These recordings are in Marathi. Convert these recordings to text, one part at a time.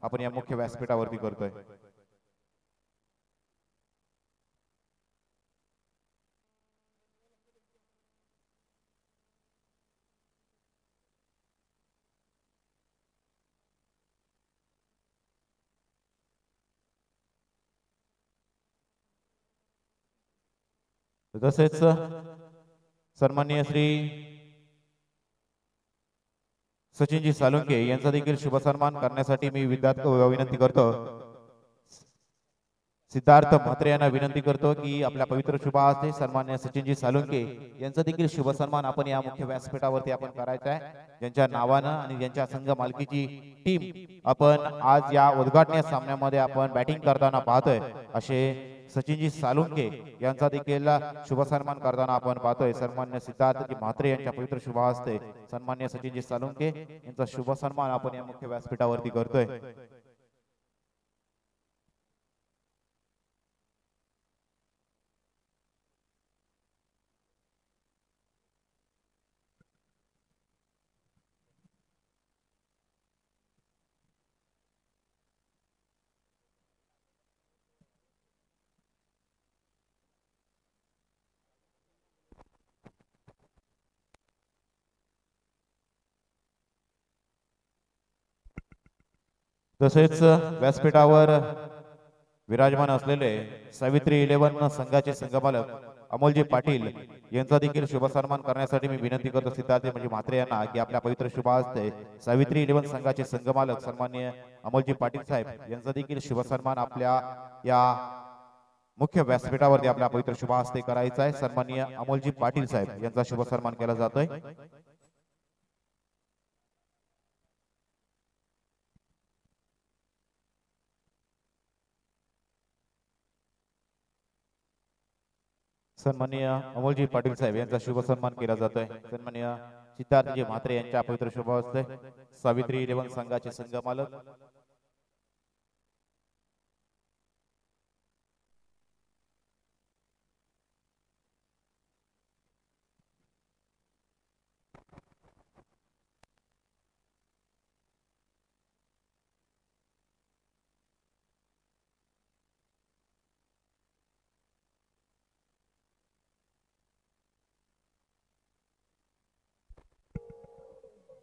आपण या मुख्य व्यासपीठावरती करतोय। तसेच सन्माननीय श्री सचिनजी सालुंके यांचा देखील शुभ सन्मान करण्यासाठी मी विनंती करतो। सिद्धार्थ म्हात्रे यांना विनंती करतो की आपल्या पवित्र शुभ हस्ते सन्माननीय सचिनजी सालुंके यांचा देखील शुभ सन्मान आपण या मुख्य व्यासपीठावरती आपण करायचा आहे। ज्यांच्या नावानं आणि ज्यांच्या संघ मालकीची टीम आपण आज या उद्घाटनीय सामन्यामध्ये आपण बॅटिंग करताना पाहतोय असे सचिनजी सालुंके यांचा देखील शुभ सन्मान करताना आपण पाहतोय। सन्मान्य सिद्धार्थजी म्हात्रे यांच्या पवित्र शुभ हस्ते सन्मान्य सचिनजी सालुंके यांचा शुभ सन्मान आपण या मुख्य व्यासपीठावरती करतोय। तसेच व्यासपीठावर विराजमान असलेले सावित्री 11 संघाचे संघमालक अमोलजी पाटील यांचा देखील शुभ सन्मान करण्यासाठी मी विनंती करतो सिद्धार्थ म्हणजे म्हात्रे यांना की आपल्या पवित्र शुभ हस्ते सावित्री 11 संघाचे संघमालक सन्माननीय अमोलजी पाटील साहेब यांचा देखील शुभ सन्मान आपल्या या मुख्य व्यासपीठावरती आपल्या पवित्र शुभ हस्ते करायचा आहे। सन्माननीय अमोलजी पाटील साहेब यांचा शुभ सन्मान केला जातोय। सन्माननीय अमोलजी पाटील साहेब यांचा शुभ सन्मान केला जातोय। सन्माननीय सिद्धार्थजी म्हात्रे यांच्या पवित्र शुभ हस्ते सावित्री 11 संघाचे संघमालक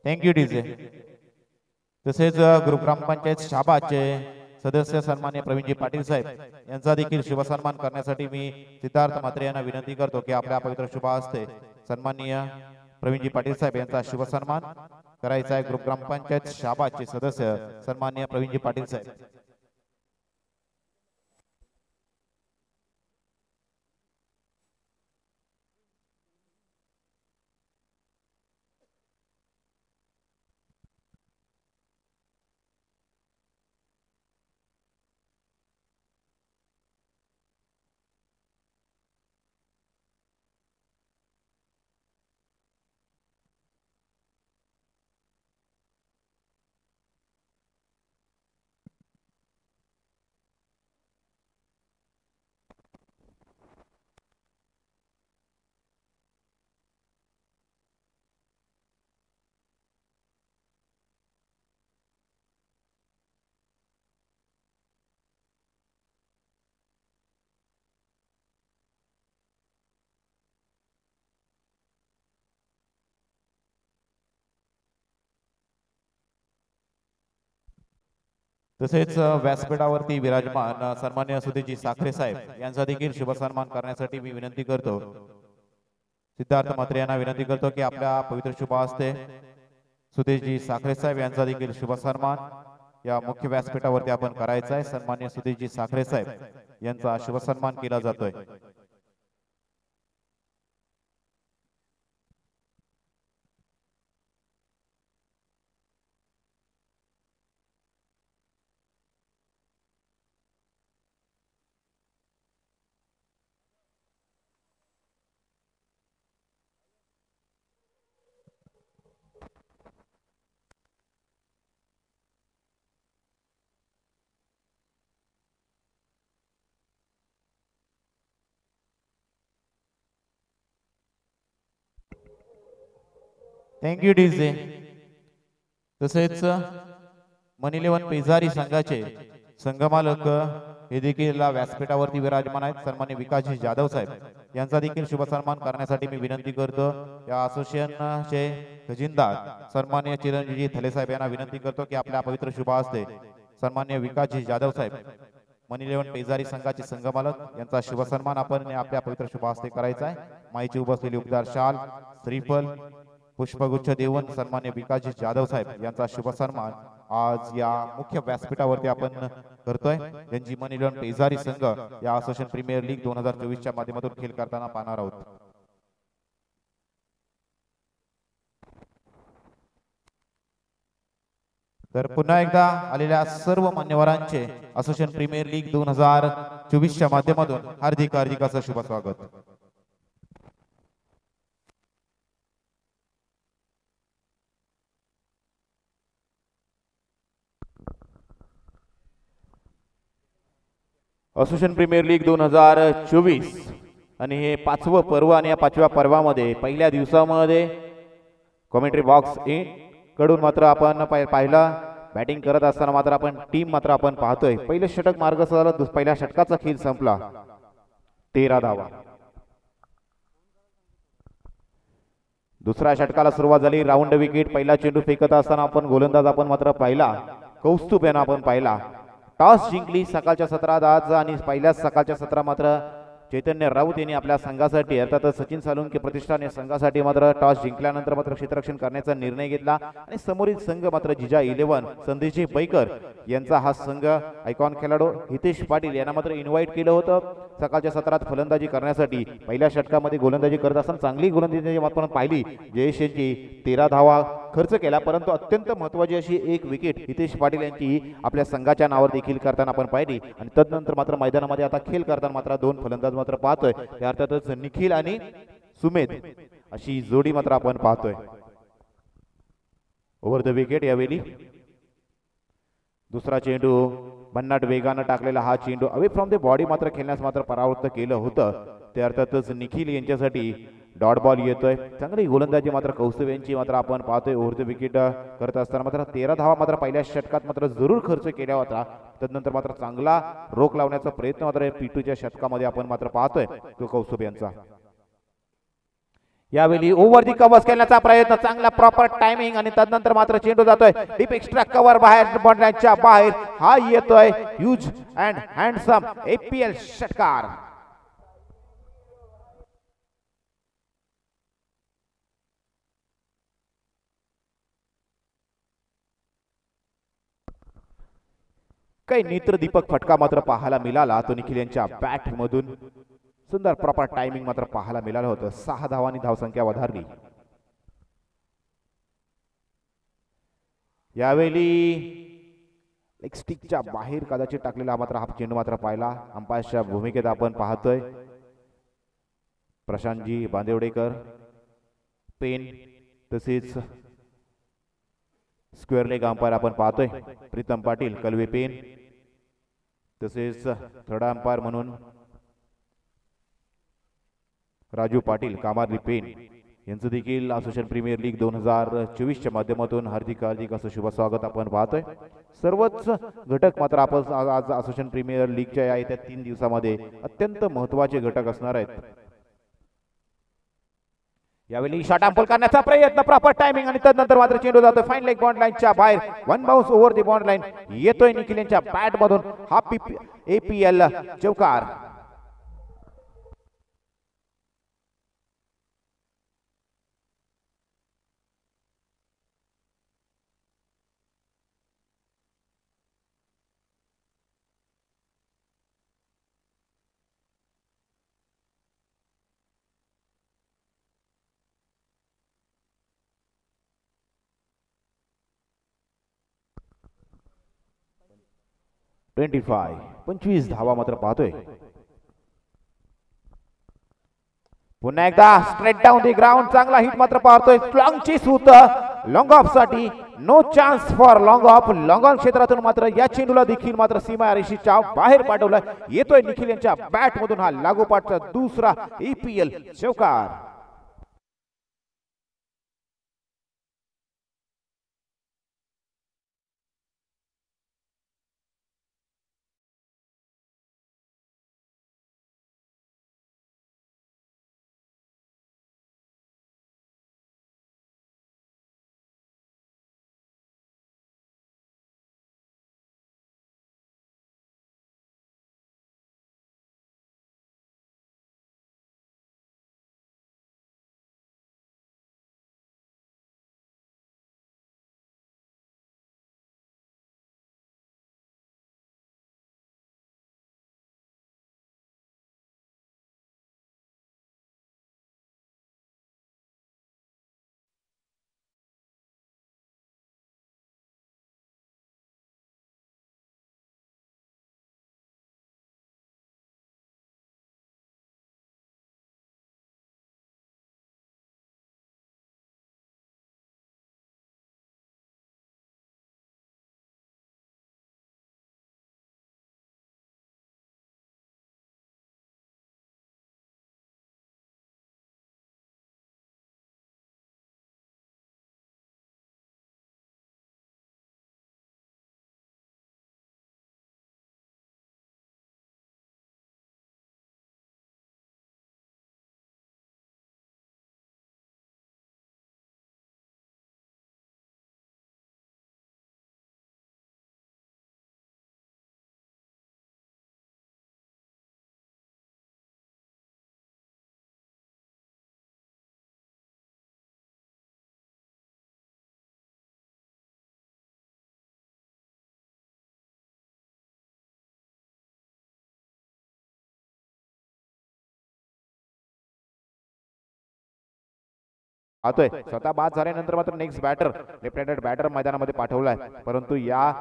थँक्यू डीजे। तसेच ग्रुप ग्रामपंचायत शाबाचे सदस्य सन्मान्य प्रवीणजी पाटील साहेब यांचा देखील शुभ सन्मान करण्यासाठी मी सिद्धार्थ म्हात्रे यांना विनंती करतो की आपल्या पवित्र शुभ हस्ते सन्माननीय प्रवीणजी पाटील साहेब यांचा शुभ सन्मान करायचा आहे। ग्रुप ग्रामपंचायत शाबाचे सदस्य सन्माननीय प्रवीणजी पाटील साहेब। तसेच व्यासपीठावरती विराजमान सन्मान्य सुधीजी साखरे साहेब यांचा देखील शुभ सन्मान करण्यासाठी मी विनंती करतो। सिद्धार्थ म्हात्रे यांना विनंती करतो की आपल्या पवित्र शुभ हस्ते सुधीजी साखरे साहेब यांचा देखील शुभ सन्मान या मुख्य व्यासपीठावरती आपण करायचा आहे। सन्मान्य सुधीजी साखरे साहेब यांचा शुभ सन्मान केला जातोय। Thank you DJ. तसेच मनिलेवन पेजारी संघाचे संघमालक हे देखील व्यासपीठावरती विराजमान आहेत सन्माननीय विकासजी जाधव साहेब यांचा देखील शुभ सन्मान करण्यासाठी मी विनंती करतो। या असोसिएशनचे खजिनदार सन्माननीय चिरंजीवी थले साहेब यांना विनंती करतो की आपल्या पवित्र शुभ हस्ते सन्माननीय विकासजी जाधव साहेब मनिलेवन पेजारी संघाचे संघमालक यांचा शुभ सन्मान आपण आपल्या पवित्र शुभ हस्ते करायचा आहे। माईची उपसलेली उपदार शाल श्रीफल पुष्पगुच्छ देऊन सन्मान्य विकासजी जाधव साहेब यांचा शुभ सन्मान आज या मुख्य व्यासपीठावरती आपण करतोय। यांची मनिलेवन पेजारी संघ या असोसिएशन प्रीमियर लीग 2024 च्या माध्यमातून खेळ करताना पाहणार आहोत। तर पुन्हा एकदा आलेल्या सर्व मान्यवरांचे असोसिएशन प्रीमियर लीग 2024 च्या माध्यमातून हार्दिक हार्दिक असं शुभ स्वागत। असोसिएशन प्रीमियर लीग 2024 आणि हे 5वं पर्व आणि या 5व्या पर्वामध्ये पहिल्या दिवसामध्ये कॉमेंट्री बॉक्स कडून मात्र आपण पाहिला बॅटिंग करत असताना मात्र आपण टीम मात्र आपण पाहतोय। पहिले षटक मार्ग झालं, पहिल्या षटकाचा खेळ संपला 13 धावा। दुसऱ्या षटकाला सुरुवात झाली, राऊंड विकेट पहिला चेंडू फेकत असताना आपण गोलंदाज आपण मात्र पाहिला कौस्तुभ यांना आपण पाहिला। टॉस जिंकली सकाळच्या सत्रात आज आणि पहिल्याच सकाळच्या सत्रा मात्र चैतन्य राऊत यांनी आपल्या संघासाठी अर्थात सचिन सालुंके प्रतिष्ठान या संघासाठी मात्र टॉस जिंकल्यानंतर मात्र क्षेत्ररक्षण करण्याचा निर्णय घेतला आणि समोरील संघ मात्र जिजा 11 संदेशजी बैकर यांचा हा संघ आयकॉन खेळाडू हितेश पाटील यांना मात्र इन्व्हाइट केलं होतं सकाळच्या सत्रात फलंदाजी करण्यासाठी। पहिल्या षटकामध्ये गोलंदाजी करत असताना चांगली गोलंदाजी आपण पाहिली, जयेश यांची 13 धावा खर्च केला, परंतु अत्यंत महत्त्वाची अशी एक विकेट हितेश पाटील यांची आपल्या संघाच्या नावावर देखील करताना आपण पाहिली। आणि तदनंतर मात्र मैदानामध्ये आता खेळ करताना मात्र 2 फलंदाज मात्र पाहतोय, त्या अर्थातच निखिल आणि सुमेध अशी जोडी मात्र आपण पाहतोय। ओव्हर द विकेट यावेळी दुसरा चेंडू भन्नाट वेगानं टाकलेला हा चेंडू अवे फ्रॉम द बॉडी मात्र खेळण्यास मात्र परावृत्त केलं होतं, त्या अर्थातच निखिल यांच्यासाठी डॉट बॉल येतोय। चांगली गोलंदाजी मात्र कौस्तुभ यांची मात्र आपण पाहतोय। ओव्हर द विकेट करत असताना मात्र 13 धावा मात्र पहिल्या षटकात मात्र जरूर खर्च केला होता, तदनंतर मात्र चांगला रोख लावण्याचा प्रयत्न मात्र P2च्या षटकामध्ये आपण मात्र पाहतोय तो कौस्तुभ यांचा। यावेळी ओव्हर दी कव्हर खेळण्याचा प्रयत्न, चांगला प्रॉपर टायमिंग आणि तदनंतर मात्र चेंडू जातोय डीप एक्स्ट्रा कव्हर बाहेर बॉलच्या बाहेर हा येतोय ह्यूज अँड हँडसम APL षटकार। काही नेत्र दीपक फटका मात्र पाहायला मिळाला तो निखिल यांच्या बॅट मधून, सुंदर प्रॉपर टायमिंग मात्र पाहायला मिळालं होतं। 6 धावांनी धावसंख्या वधारली। यावेळी लेग स्टिकच्या बाहेर कदाचित टाकलेला मात्र हा चेंडू मात्र पाहिला अंपायरच्या भूमिकेत आपण पाहतोय प्रशांतजी बांदेवडेकर पेन, तसेच स्क्वेअर लेग अंपायर आपण पाहतोय प्रीतम पाटील कलवे पेन, तसेच थर्ड अंपायर म्हणून राजू पाटील कामारली पेन यांचं देखील असोसिएशन प्रीमियर लीग 2024 च्या माध्यमातून हार्दिक हार्दिक असं शुभ स्वागत आपण पाहतोय। सर्वच घटक मात्र आपण आज असोसिएशन प्रीमियर लीगच्या या येत्या 3 दिवसामध्ये अत्यंत महत्त्वाचे घटक असणार आहेत। यावेळी शॉट अंपल करण्याचा प्रयत्न, प्रॉपर टायमिंग आणि तदनंतर मात्र चेंडू जातोय फाईन लेग बॉन्ड लाईनच्या बाहेर, 1 bounce over the bond line येतोय निखिल यांच्या बॅट मधून हा APL चौकार। पंचवीस धावा मात्र पाहतोय। पुन्हा एकदा स्ट्रेट डाऊन द ग्राउंड, चांगला हिट मात्र पाहतोय। लॉंग चेस होत लॉंग ऑफ साठी, no chance for long off. Long on क्षेत्रातून मात्र या चेंडूला देखील मात्र सीमा रेषेच्या बाहेर पाठवलं, येतोय निखिल यांच्या बॅट मधून हा लागोपाठचा दुसरा APL चौकार। पाहतोय स्वतः बाद झाल्यानंतर मात्र next batter left handed batter मैदानामध्ये पाठवलाय, परंतु या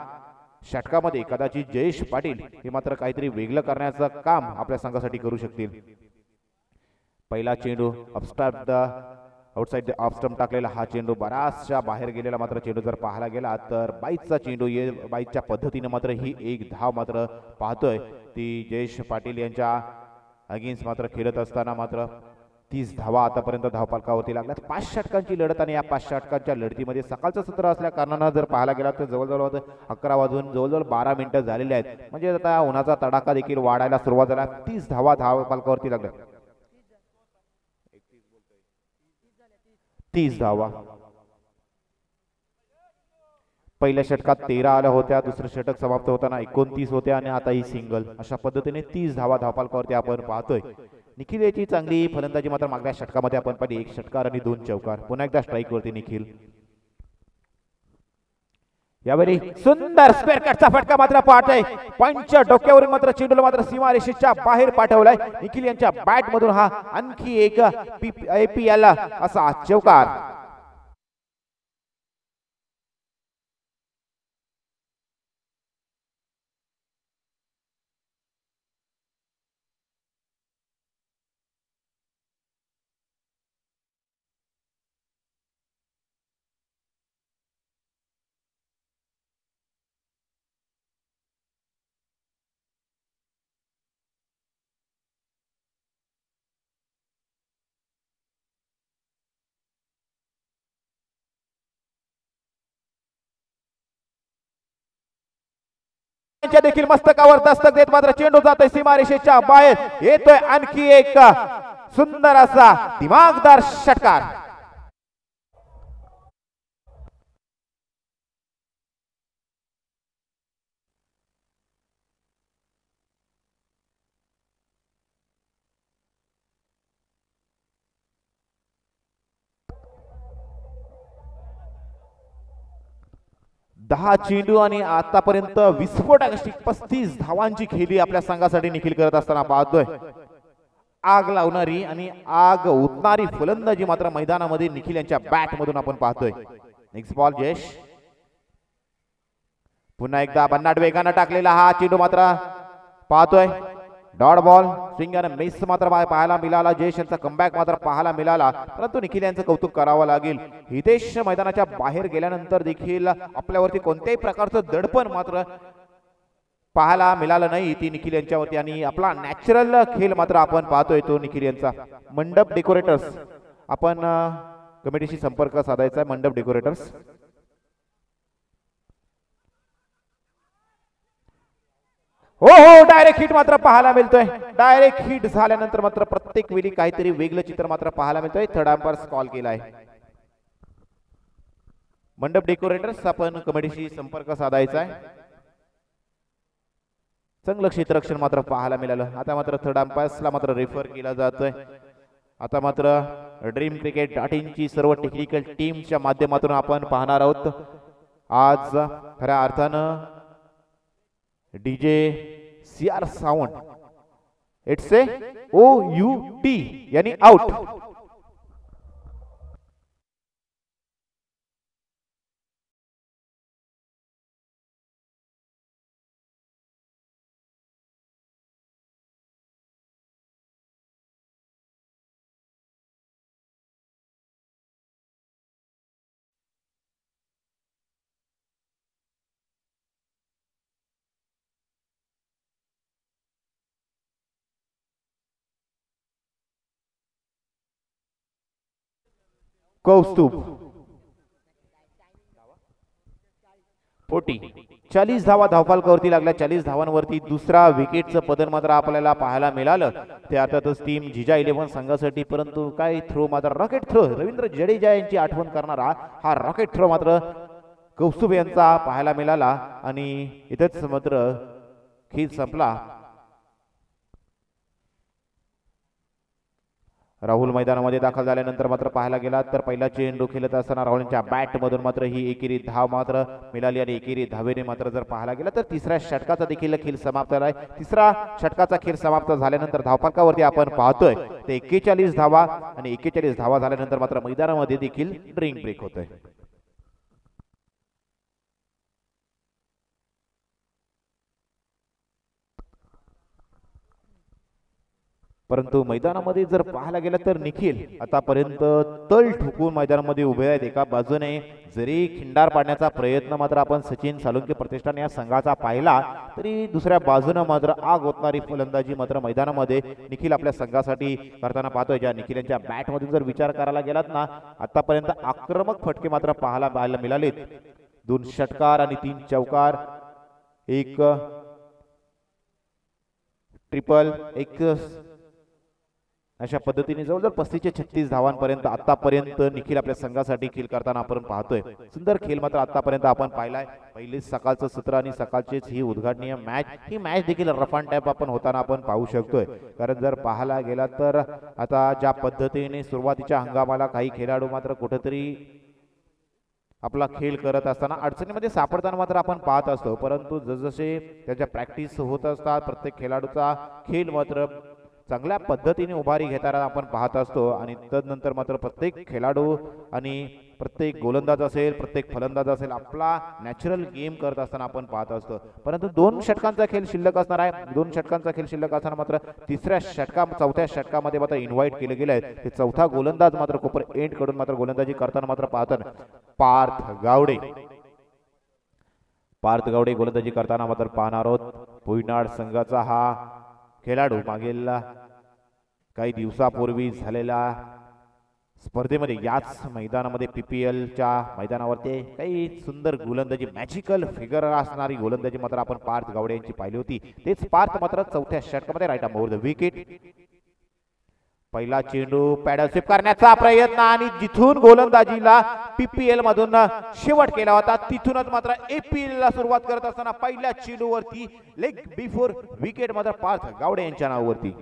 षटकामध्ये कदाचित जयेश पाटील हे मात्र काहीतरी वेगळं करण्याचं काम आपल्या संघासाठी करू शकतील. पहिला चेंडू अपस्टंप आउटसाइड ऑफ स्टंप टाकलेला हा चेंडू बराचशा बाहेर गेलेला मात्र चेंडू जर पाहायला गेला तर बाईकचा चेंडू बाईकच्या पद्धतीने मात्र ही एक धाव मात्र पाहतोय ती जयेश पाटील यांच्या अगेन्स्ट मात्र खेळत असताना मात्र 30 धावा आतापर्यंत धावफलकावरती लागल्यात. 5 षटकांची लढत आणि या 5 षटकांच्या लढतीमध्ये सकाळचं सत्र असल्या कारणानं जर पाहायला गेला तर जवळजवळ 11 वाजून जवळजवळ 12 मिनिटं झालेली आहेत. म्हणजे आता उन्हाचा तडाखा देखील वाढायला सुरुवात झाला. 30 धावा धावफलकावरती लागल्या. 30 धावा पहिल्या षटकात 13 आल्या होत्या, दुसरं षटक समाप्त होताना 29 होत्या आणि आता ही सिंगल. अशा पद्धतीने 30 धावा धावफलकावरती आपण पाहतोय. निखिल याची चांगली फलंदाजी मात्र मागल्या षटकामध्ये आपण पाहिली, 1 षटकार आणि 2 चौकार. पुन्हा एकदा स्ट्राईक वरती निखिल. यावेळी सुंदर स्क्वेअर कटचा फटका मात्र पाहतोय. पॉइंटच्या डोक्यावरून मात्र चेंडूला मात्र सीमारेषेच्या बाहेर पाठवलाय. निखिल यांच्या बॅट मधून हा आणखी एक IPL असा चौकार. देखील मस्तकावर दस्तक देत मात्र चेंडू जातोय सीमारेषेच्या बाहेर. येतोय आणखी एक सुंदर असा दिमागदार षटकार. दहा चेंडू आणि आतापर्यंत विस्फोटक 35 धावांची खेळी आपल्या संघासाठी निखिल करत असताना पाहतोय. आग लावणारी आणि आग उतणारी फलंदाजी मात्र मैदानामध्ये निखिल यांच्या बॅट मधून आपण पाहतोय. Next ball Jayesh. पुन्हा एकदा भन्नाट वेगानं टाकलेला हा चेंडू मात्र पाहतोय. डॉट बॉल स्विंग आणि मिस मात्र पाहायला मिळाला. जयेश यांचा कमबॅक मात्र पाहायला मिळाला, परंतु निखिल यांचं कौतुक करावं लागेल. हितेश मैदानाच्या बाहेर गेल्यानंतर देखील आपल्यावरती कोणत्याही प्रकारचं दडपण मात्र पाहायला मिळालं नाही ती निखिल यांच्यावरती. आणि आपला नॅचरल खेळ मात्र आपण पाहतोय तो निखिल यांचा. मंडप डेकोरेटर्स आपण कमिटीशी संपर्क साधायचा आहे. मंडप डेकोरेटर्स हो हो डायरेक्ट हिट मात्र पाहायला मिळतोय. डायरेक्ट हिट झाल्यानंतर मात्र प्रत्येक वेळी काहीतरी वेगळं चित्र मात्र पाहायला मिळतोय. थर्ड अंपायर्स कॉल केलाय. मंडप डेकोरेटर्स आपण कमिटीशी संपर्क साधायचा आहे. चांगलं क्षेत्ररक्षण मात्र पाहायला मिळालं. आता मात्र थर्ड अंपायर्सला मात्र रेफर केला जातोय. आता मात्र ड्रीम क्रिकेट ची सर्व टेक्निकल टीमच्या माध्यमातून आपण पाहणार आहोत. आज खऱ्या अर्थानं DJ CR sound it's a OUT यानी आउट. कौस्तुभ 40 धावा धावफलकावरती लागल्या. 40 धावांवरती दुसरा विकेटचं पतन मात्र आपल्याला पाहायला मिळालं. ते अर्थातच टीम जिजा 11 संघासाठी, परंतु काय थ्रो मात्र रॉकेट थ्रो रवींद्र जडेजा यांची आठवण करणारा हा रॉकेट थ्रो मात्र कौस्तुभ यांचा पाहायला मिळाला. आणि इथेच मात्र खेळ संपला. राहुल मैदानामध्ये दाखल झाल्यानंतर मात्र पाहायला गेला तर पहिला चेंडू खेळत असताना राहुलच्या बॅट मधून मात्र ही एकेरी धाव मात्र मिळाली आणि एकेरी धावेने मात्र जर पाहायला गेला तर तिसऱ्या षटकाचा देखील खेळ समाप्त झालाय. तिसरा षटकाचा खेळ समाप्त झाल्यानंतर धावफलकावरती आपण पाहतोय ते 41 धावा आणि 41 धावा झाल्यानंतर मात्र मैदानामध्ये देखील ड्रिंक ब्रेक होतोय. परंतु मैदानामध्ये जर पाहायला गेलं तर निखिल आतापर्यंत तळ ठोकून मैदानामध्ये उभे आहेत. एका बाजूने जरी खिंडार पाडण्याचा प्रयत्न मात्र आपण सचिन सालुंके प्रतिष्ठान या संघाचा पाहिला तरी दुसऱ्या बाजूने मात्र आग ओतणारी फलंदाजी मात्र मैदानामध्ये निखिल आपल्या संघासाठी करताना पाहतोय. ज्या निखिल यांच्या बॅट मधून जर विचार करायला गेलात ना आतापर्यंत आक्रमक फटके मात्र पाहायला मिळालेत. 2 षटकार आणि 3 चौकार, एक ट्रिपल, एक अशा पद्धतीने जवळजवळ 35 ते 36 धावांपर्यंत आतापर्यंत निखिल आपल्या संघासाठी खेळ करताना आपण पाहतोय. सुंदर खेळ मात्र आतापर्यंत आपण पाहिलाय. पहिले सकाळचं सत्र आणि सकाळचेच ही उद्घाटनीय मॅच, ही मॅच देखील रफ अँड टॅप आपण होताना आपण पाहू शकतोय. कारण जर पाहायला गेला तर आता ज्या पद्धतीने सुरुवातीच्या हंगामाला काही खेळाडू मात्र कुठेतरी आपला खेळ करत असताना अडचणीमध्ये सापडताना मात्र आपण पाहत असतो. परंतु जसजसे त्याच्या प्रॅक्टिस होत असतात प्रत्येक खेळाडूचा खेळ मात्र चांगल्या पद्धतीने उभारी घेताना आपण पाहत असतो. आणि तदनंतर मात्र प्रत्येक खेळाडू आणि प्रत्येक गोलंदाज असेल प्रत्येक फलंदाज असेल आपला नॅचरल गेम करत असताना आपण पाहत असतो. परंतु 2 षटकांचा खेळ शिल्लक असणार आहे. 2 षटकांचा खेळ शिल्लक असताना मात्र तिसऱ्या चौथ्या षटकामध्ये मात्र इन्व्हाइट केले गेले आहे. ते चौथा गोलंदाज मात्र कोपर एंड कडून मात्र गोलंदाजी करताना मात्र पाहतो पार्थ गावडे. पार्थ गावडे गोलंदाजी करताना मात्र पाहणार आहोत. भुईनाड संघाचा हा खेळाडू मागील काही दिवसापूर्वी झालेल्या स्पर्धेमध्ये याच मैदानामध्ये PPLच्या मैदानावरती काही सुंदर गोलंदाजी मॅजिकल फिगर असणारी गोलंदाजी मात्र आपण पार्थ गावडे यांची पाहिली होती. तेच पार्थ मात्र चौथ्या षटकामध्ये right arm over the wicket. पहिला चेंडू पॅडल स्वीप करण्याचा प्रयत्न आणि जिथून गोलंदाजीला PPL मधून शेवट केला होता तिथूनच मात्र APL ला सुरुवात करत असताना पहिल्या चेंडूवरती लेग बिफोर विकेट मात्र पार्थ गावडे यांच्या नावावरती.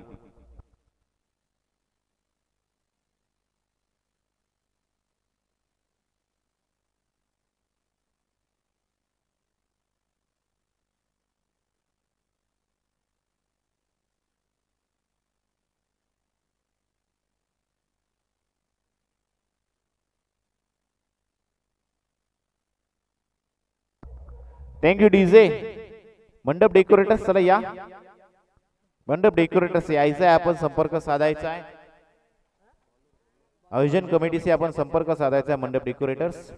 Thank you DJ. मंडप डेकोरेटर्स चला या. मंडप डेकोरेटर्स यायचं आहे, आपण संपर्क साधायचा आहे. आयोजन कमिटीशी आपण संपर्क साधायचा आहे. मंडप डेकोरेटर्स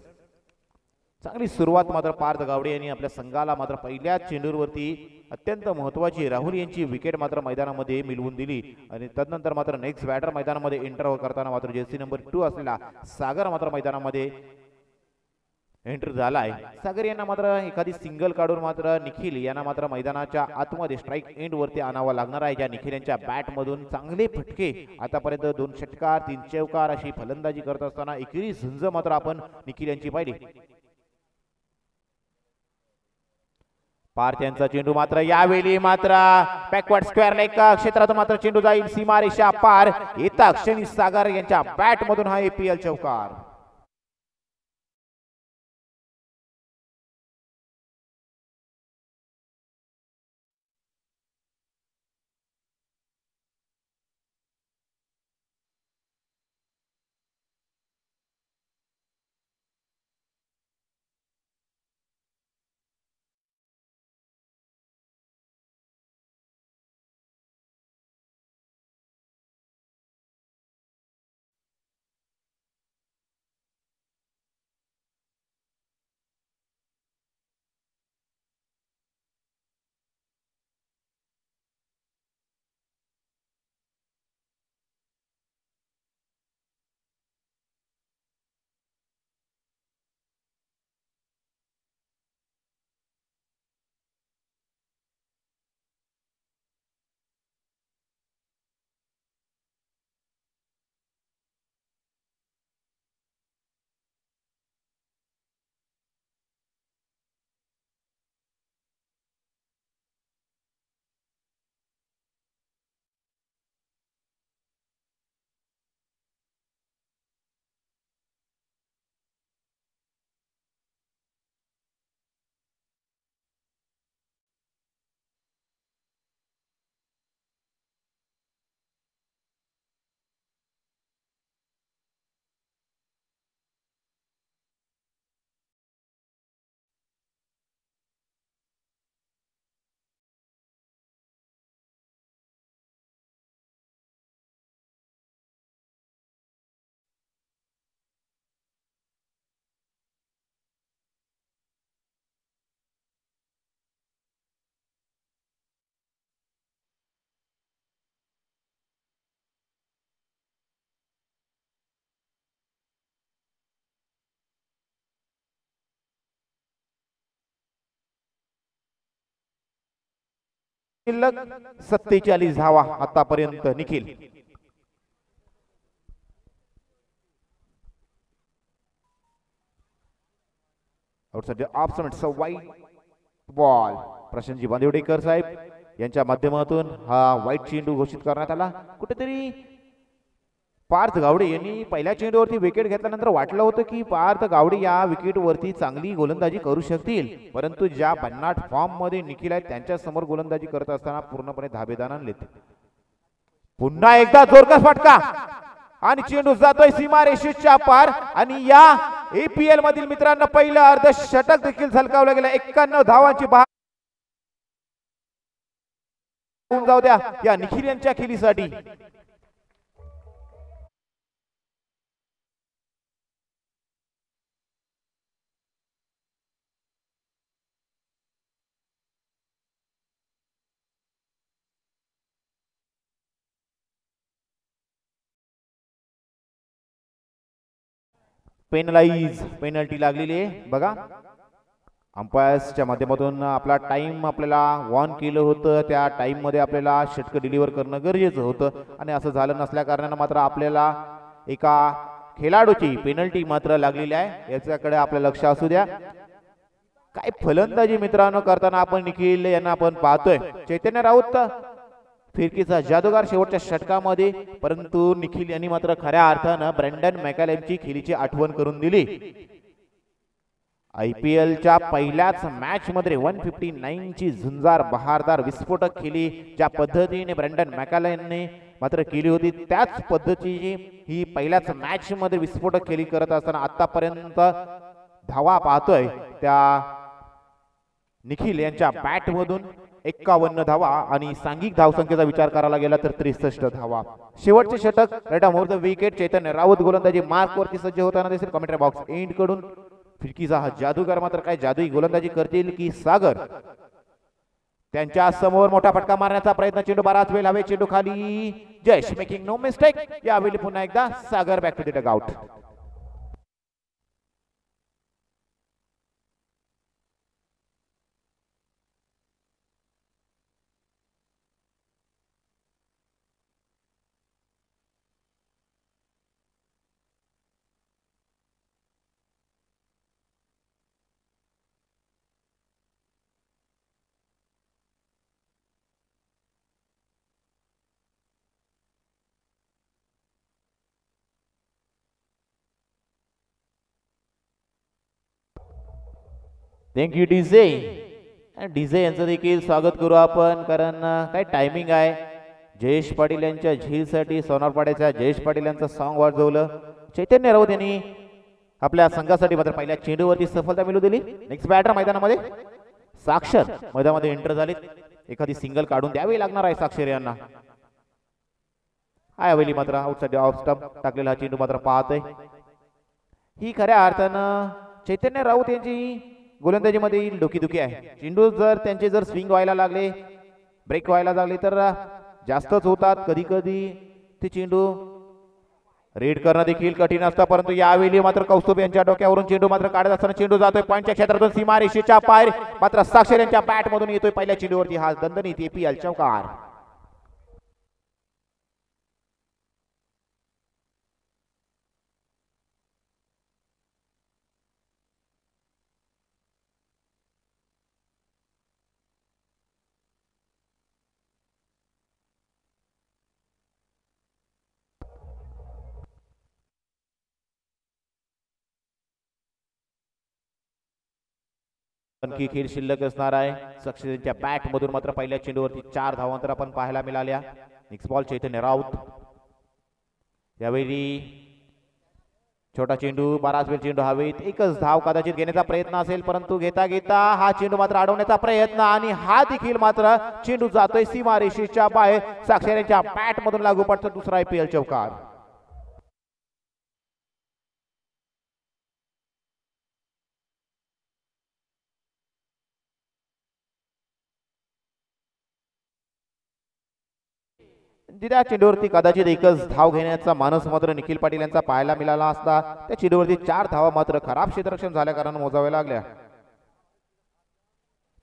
चांगली सुरुवात मात्र पार्थ गावडे यांनी आपल्या संघाला मात्र पहिल्या चेंडूवरती अत्यंत महत्वाची राहुल यांची विकेट मात्र मैदानामध्ये मिळवून दिली. आणि तदनंतर मात्र नेक्स्ट बॅटर मैदानामध्ये एंटर करताना मात्र जर्सी नंबर 2 असलेला सागर मात्र मैदानामध्ये एंटर झालाय. सागर यांना मात्र एखादी सिंगल काढून मात्र निखिल यांना मात्र मैदानाच्या आतमध्ये स्ट्राईक एंड वरती आणावा लागणार आहे. ज्या निखिल यांच्या बॅट मधून चांगले फटके आतापर्यंत 2 षटकार 3 चौकार अशी फलंदाजी करत असताना एकेरी झुंज मात्र आपण निखिल यांची पाहिली. पार्थ यांचा चेंडू मात्र यावेळी मात्र बॅकवर्ड स्क्वेअर लेग क्षेत्रातून मात्र चेंडू जाईल सीमारेषा पार. येता क्षणी सागर यांच्या बॅट मधून हा APL चौकार. शिल्लक 47 धावा आतापर्यंत निखिल. आउटसाइड ऑफ समिट वाईट बॉल. प्रशांतजी बांदिवडेकर साहेब यांच्या माध्यमातून हा वाईट चेंडू घोषित करण्यात आला. कुठेतरी पार्थ गावडे यांनी पहिल्या चेंडूवरती विकेट घेतल्यानंतर वाटलं होतं की पार्थ गावडे या विकेटवरती चांगली गोलंदाजी करू शकतील, परंतु ज्या भन्नाट फॉर्म मध्ये निखिल आहे त्यांच्या समोर गोलंदाजी करत असताना पूर्णपणे धाबेदान आणले. पुन्हा एकदा जोरदार फटका आणि चेंडू जातोय सीमारेषेच्या पार. आणि या एपीएल मधील मित्रांनो पहिलं अर्ध षटक देखील झलकावलं गेलं. 91 धावांची जाऊ द्या या निखिल यांच्या खेळीसाठी. पेनल्टी लागलेली आहे बघा. अंपायर्सच्या माध्यमातून आपला टाइम आपल्याला वॉर्न केलं होतं. त्या टाइम मध्ये आपल्याला षटक डिलिव्हर करणं गरजेचं होतं आणि असं झालं नसल्या कारणानं मात्र आपल्याला एका खेळाडूची पेनल्टी मात्र लागलेली आहे. याच्याकडे आपलं लक्ष असू द्या. काय फलंदाजी मित्रांनो करताना आपण निखिल यांना आपण पाहतोय. चैतन्य राऊत फिरकीचा जादूगार शेवटच्या षटकामध्ये, परंतु निखिल यांनी मात्र खऱ्या अर्थानं ब्रँडन मॅकॅलेमची खेळीची आठवण करून दिली. आयपीएलच्या पहिल्याच मॅच मध्ये 159 ची झुंजार बहारदार विस्फोटक खेळी ज्या पद्धतीने ब्रँडन मॅकॅलेमने मात्र केली होती, त्याच पद्धतीची ही पहिल्याच मॅच मध्ये विस्फोटक खेळी करत असताना आतापर्यंत धावा पाहतोय त्या निखिल यांच्या बॅट मधून 51 धावा आणि सांघिक धावसंख्येचा विचार करायला गेला तर 63 धावा. शेवटचे षटक राईट मोर द विकेट. चैतन्य राऊत गोलंदाजी मार्क वरती सज्ज होताना दिसेल. कमेंट्री बॉक्स एंड कडून फिरकीचा हा जादूगार मात्र काय जादुई गोलंदाजी करतील की सागर त्यांच्या समोर मोठा फटका मारण्याचा प्रयत्न. चेंडू बराच वेळ हवे. चेंडू खाली. Jayesh making no mistake. यावेळी पुन्हा एकदा Sagar back to the dugout. Thank you DJ. DJ यांचं देखील स्वागत करू आपण, कारण काय टायमिंग आहे. जयेश पाटील यांच्या झीलसाठी सोनारपाड्याच्या जयेश पाटील यांचं सॉन्ग वाजवलं. चैतन्य राऊत यांनी आपल्या संघासाठी मात्र पहिल्या चेंडूवरती सफलता मिळवून दिली. नेक्स्ट बॅटर मैदानामध्ये साक्षर मैदानामध्ये एंटर झाले. एखादी सिंगल काढून द्यावी लागणार आहे साक्षर यांना. यावेळी मात्र आउटसाइड ऑफ स्टंप टाकलेला हा चेंडू मात्र पाहतोय. ही खऱ्या अर्थानं चैतन्य राऊत यांची गोलंदाजीमध्ये डोकीदुखी आहे. चेंडू जर त्यांचे जर स्विंग व्हायला लागले, ब्रेक व्हायला लागले तर जास्तच होतात. कधी कधी ते चेंडू रीड करणं देखील कठीण असतं, परंतु यावेळी मात्र कौस्तुभ यांच्या डोक्यावरून चेंडू मात्र काढत असताना चेंडू जातोय पॉईंटच्या क्षेत्रातून सीमारेषेच्या पार. मात्र साक्षर यांच्या बॅट मधून येतोय पहिल्या चेंडूवरती हा दणदणीत एपीएल चौकार. आणखी खेळ शिल्लक असणार आहे. सक्सेसच्या बॅट मधून मात्र पहिल्या चेंडूवरती 4 धावांतर आपण पाहायला मिळाल्या. नेक्स्ट बॉल चैतन्य राऊत. यावेळी छोटा चेंडू, बराच वेळ चेंडू हवेत. एकच धाव कदाचित घेण्याचा प्रयत्न असेल, परंतु घेता घेता हा चेंडू मात्र अडवण्याचा प्रयत्न आणि हा देखील मात्र चेंडू जातोय सीमारेषेच्या बाहेर. साक्षर यांच्या बॅट मधून लागू पडतो दुसरा आयपीएल चौकार. त्या चेंडूवरती कदाचित एकच धाव घेण्याचा मानस मात्र निखिल पाटील यांचा पाहायला मिळाला असता. त्या चेंडूवरती 4 धावा मात्र खराब क्षेत्ररक्षण झाल्या कारण मोजाव्या लागल्या.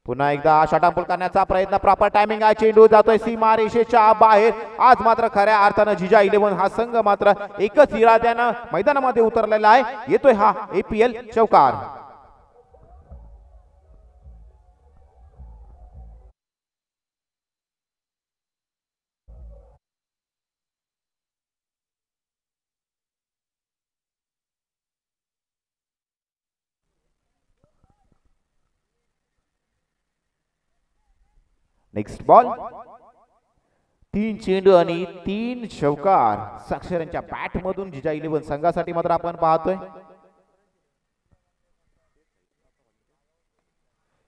पुन्हा एकदा षटपुल करण्याचा प्रयत्न, प्रॉपर टायमिंग आहे, चेंडू जातोय सीमा रेषेच्या बाहेर. आज मात्र खऱ्या अर्थानं जिजा 11 हा संघ मात्र एकच इराद्यानं मैदानामध्ये उतरलेला आहे. येतोय हा APL चौकार. नेक्स्ट बॉल, 3 चेंडू आणि 3 चौकार साक्षर यांच्या बॅट मधून जिजा 11 संघासाठी मात्र आपण पाहतोय.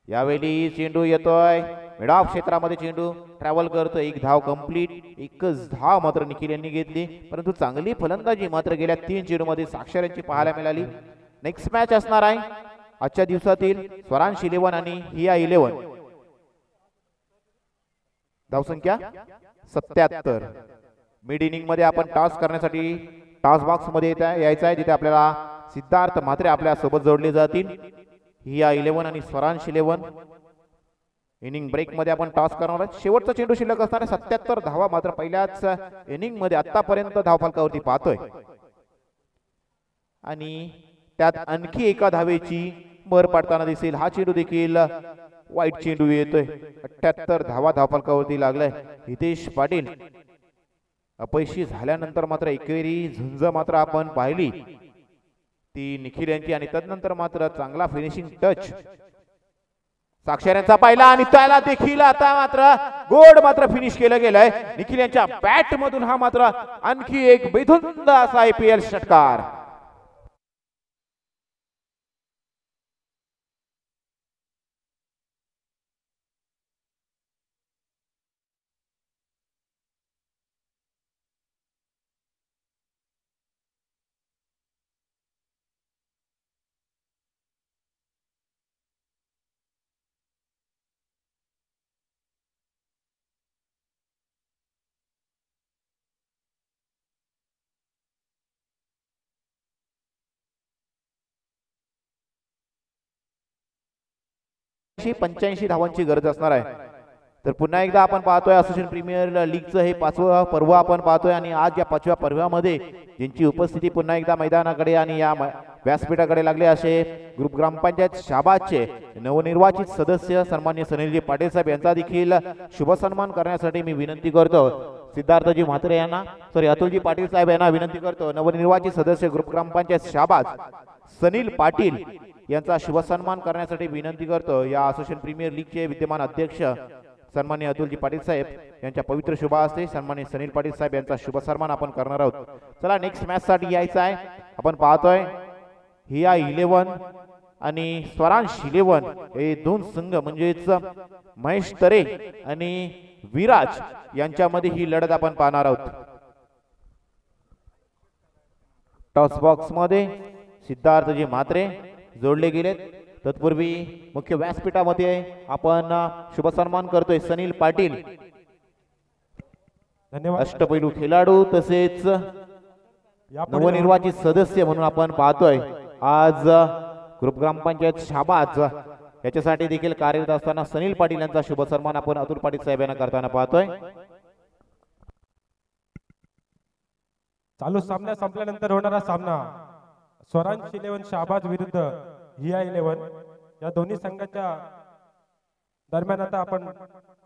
यावेळी चेंडू येतोय मिड ऑफ क्षेत्रामध्ये, चेंडू ट्रॅव्हल करतोय. एक धाव कंप्लीट, एकच धाव मात्र निखिल यांनी घेतली, परंतु चांगली फलंदाजी मात्र गेल्या 3 चेंडू मध्ये साक्षर यांची पाहायला मिळाली. नेक्स्ट मॅच असणार आहे आजच्या दिवसातील स्वरांश 11 आणि हिया 11. धावसंख्या 77. मिड इनिंग मध्ये आपण टॉस करण्यासाठी टॉस बॉक्स मध्ये यायचं आहे, जिथे आपल्याला सिद्धार्थ म्हात्रे आपल्या सोबत जोडले जातील. हिया 11 आणि स्वरांश 11. इनिंग ब्रेक मध्ये आपण टॉस करणार आहोत. शेवटचा चेंडू शिल्लक असणारे 77 धावा मात्र पहिल्याच इनिंग मध्ये आतापर्यंत धावफलकावरती पाहतोय, आणि त्यात आणखी एका धावेची भर पडताना दिसेल. हा चेंडू देखील वाईट चेंडू येतोय. 78 धावा धावफलकावरती लागलाय. हितेश पाटील अपयशी झाल्यानंतर मात्र एकेरी झुंज मात्र आपण पाहिली ती निखिल यांची, आणि तदनंतर मात्र चांगला फिनिशिंग टच साक्षर यांचा पाहिला, आणि त्याला देखील आता मात्र गोड मात्र फिनिश केलं गेलंय निखिल यांच्या बॅट मधून. हा मात्र आणखी एक बेधुंद असा IPL षटकार. शी 85 धावांची गरज असणार आहे. तर पुन्हा एकदा आपण पाहतोय असोसिएशन प्रीमियर लीगचं हे 5वं पर्व आपण पाहतोय, आणि आज या 5व्या पर्वामध्ये ज्यांची उपस्थिती पुन्हा एकदा मैदानाकडे आणि या व्यासपीठाकडे लागले असे ग्रुप ग्रामपंचायत शाबादचे नवनिर्वाचित सदस्य सन्मान्य सनीलजी पाटील साहेब यांचा देखील शुभ सन्मान करण्यासाठी मी विनंती करतो. सिद्धार्थजी म्हात्रे यांना, सॉरी अतुलजी पाटील साहेब यांना विनंती करतो. नवनिर्वाचित सदस्य ग्रुप ग्रामपंचायत शाबाद सनील पाटील यांचा शुभ सन्मान करण्यासाठी विनंती करतो. या असोसिएशन प्रीमियर लीगचे विद्यमान अध्यक्ष सन्मान्य अतुलजी पाटील साहेब यांच्या पवित्र शुभ हस्ते सन्मान्य सनील पाटील साहेब यांचा शुभ सन्मान आपण करणार आहोत. चला नेक्स्ट मॅच साठी यायचं आहे. आपण पाहतोय हिया 11 आणि स्वरांश 11 हे दोन संघ म्हणजेच महेश तरे आणि विराज यांच्यामध्ये ही लढत आपण पाहणार आहोत. टॉस बॉक्स मध्ये सिद्धार्थजी म्हात्रे जोडले गेलेत. तत्पूर्वी मुख्य व्यासपीठामध्ये आपण शुभ सन्मान करतोय सनील पाटील, धन्यवाद. अष्टपैलू खेळाडू तसेच नवनिर्वाचित सदस्य म्हणून आपण पाहतोय आज ग्रुप ग्रामपंचायत शाबाद याच्यासाठी देखील कार्यरत असताना सनील पाटील यांचा शुभ सन्मान आपण अतुल पाटील साहेब यांना करताना पाहतोय. चालू सामना संपल्यानंतर होणारा सामना स्वरांश 11 शाबाद विरुद्ध हिया 11 या दोन्ही संघाच्या दरम्यान आता आपण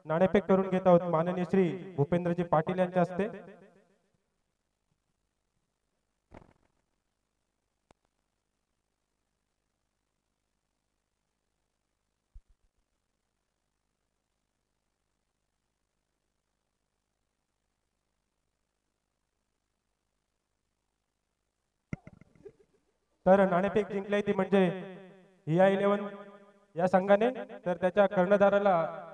नाणेफेक करून घेत आहोत. माननीय श्री भूपेंद्रजी पाटील यांच्या हस्ते. तर नाणेफेक जिंकली ती म्हणजे हिया 11 या संघाने. तर त्याच्या कर्णधाराला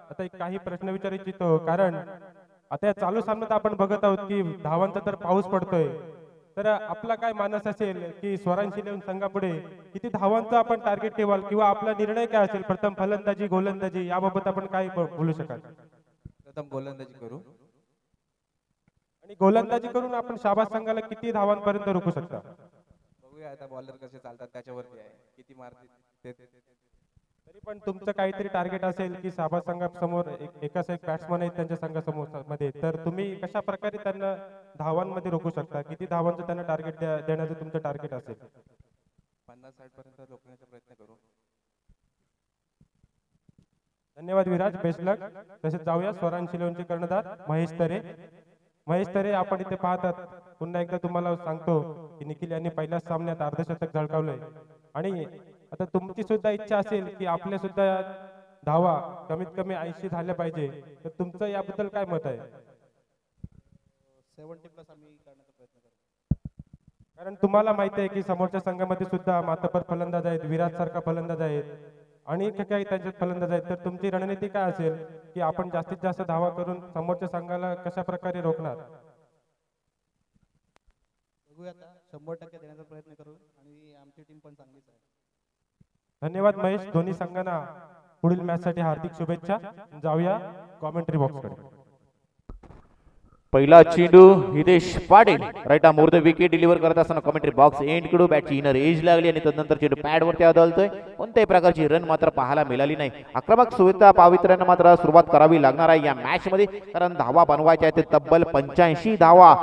आता एक काही प्रश्न विचारू इच्छितो, कारण आता या चालू सामन्यात आपण बघत आहोत की धावांचा तर पाऊस पडतोय. तर आपला काय मानस असेल की स्वरांश 11 संघापुढे किती धावांचा आपण टार्गेट ठेवाल, किंवा आपला निर्णय काय असेल? प्रथम फलंदाजी, गोलंदाजी याबाबत आपण काय बोलू शकाल? प्रथम गोलंदाजी करू, आणि गोलंदाजी करून आपण शाबाद संघाला किती धावांपर्यंत रोखू शकता? बघूया आता बॉलर कसे चालतात त्याच्यावरती आहे, किती मारतील ते. तरी पण तुमचं काहीतरी टार्गेट असेल की शाबाद संघासमोर एकाच एक बॅट्समन आहेत त्यांच्या संघासमोर मध्ये, तर तुम्ही कशा प्रकारे त्यांना धावांमध्ये रोखू शकता? किती धावांचं त्यांना टार्गेट देण्याचं तुमचं टार्गेट असेल? 50-60 पर्यंत रोखण्याचा प्रयत्न करू. धन्यवाद विराज, बेस्ट लक. तसेच जाऊया स्वरांश शिलोनचे कर्णधार महेश तरे. महेश तरे, आपण इथे पाहतात, पुन्हा एकदा तुम्हाला सांगतो की निखिल यांनी पहिल्याच सामन्यात अर्धशतक झळकावलंय आणि आता तुमची सुद्धा इच्छा असेल की आपल्या सुद्धा धावा कमीत कमी 80 झाल्या पाहिजे, तर तुमचं याबद्दल काय मत आहे? 70+ आम्ही करण्याचा प्रयत्न करू. कारण तुम्हाला माहिती आहे की समोरच्या संघामध्ये सुद्धा मातबर फलंदाज आहेत, विराट सारखा फलंदाज आहेत आणि काही त्यांच्यात फलंदाज आहेत, तर तुमची रणनीती काय असेल की आपण जास्तीत जास्त धावा करून समोरच्या संघाला कशा प्रकारे रोखणार? बघूया, आता 100% देण्याचा प्रयत्न करू आणि आमची टीम पण चांगलीच आहे. धन्यवाद महेश. दोन्ही संघांना पुढील मॅच साठी हार्दिक शुभेच्छा. जाऊया कॉमेंट्री बॉक्स कडे. पहिला चेंडू Hitesh Patil right arm over the wicket deliver करत असताना कमेंट्री बॉक्स एंड कडू बॅटची इनर एज लागली आणि तदनंतर चेंडू पॅड वरती आदळतोय. कोणत्याही प्रकारची रन मात्र पाहायला मिळाली नाही. आक्रमक सुविधा पावित्र्यानं मात्र सुरुवात करावी लागणार आहे या मॅच मध्ये, कारण धावा बनवायच्या आहेत ते तब्बल 85 धावा.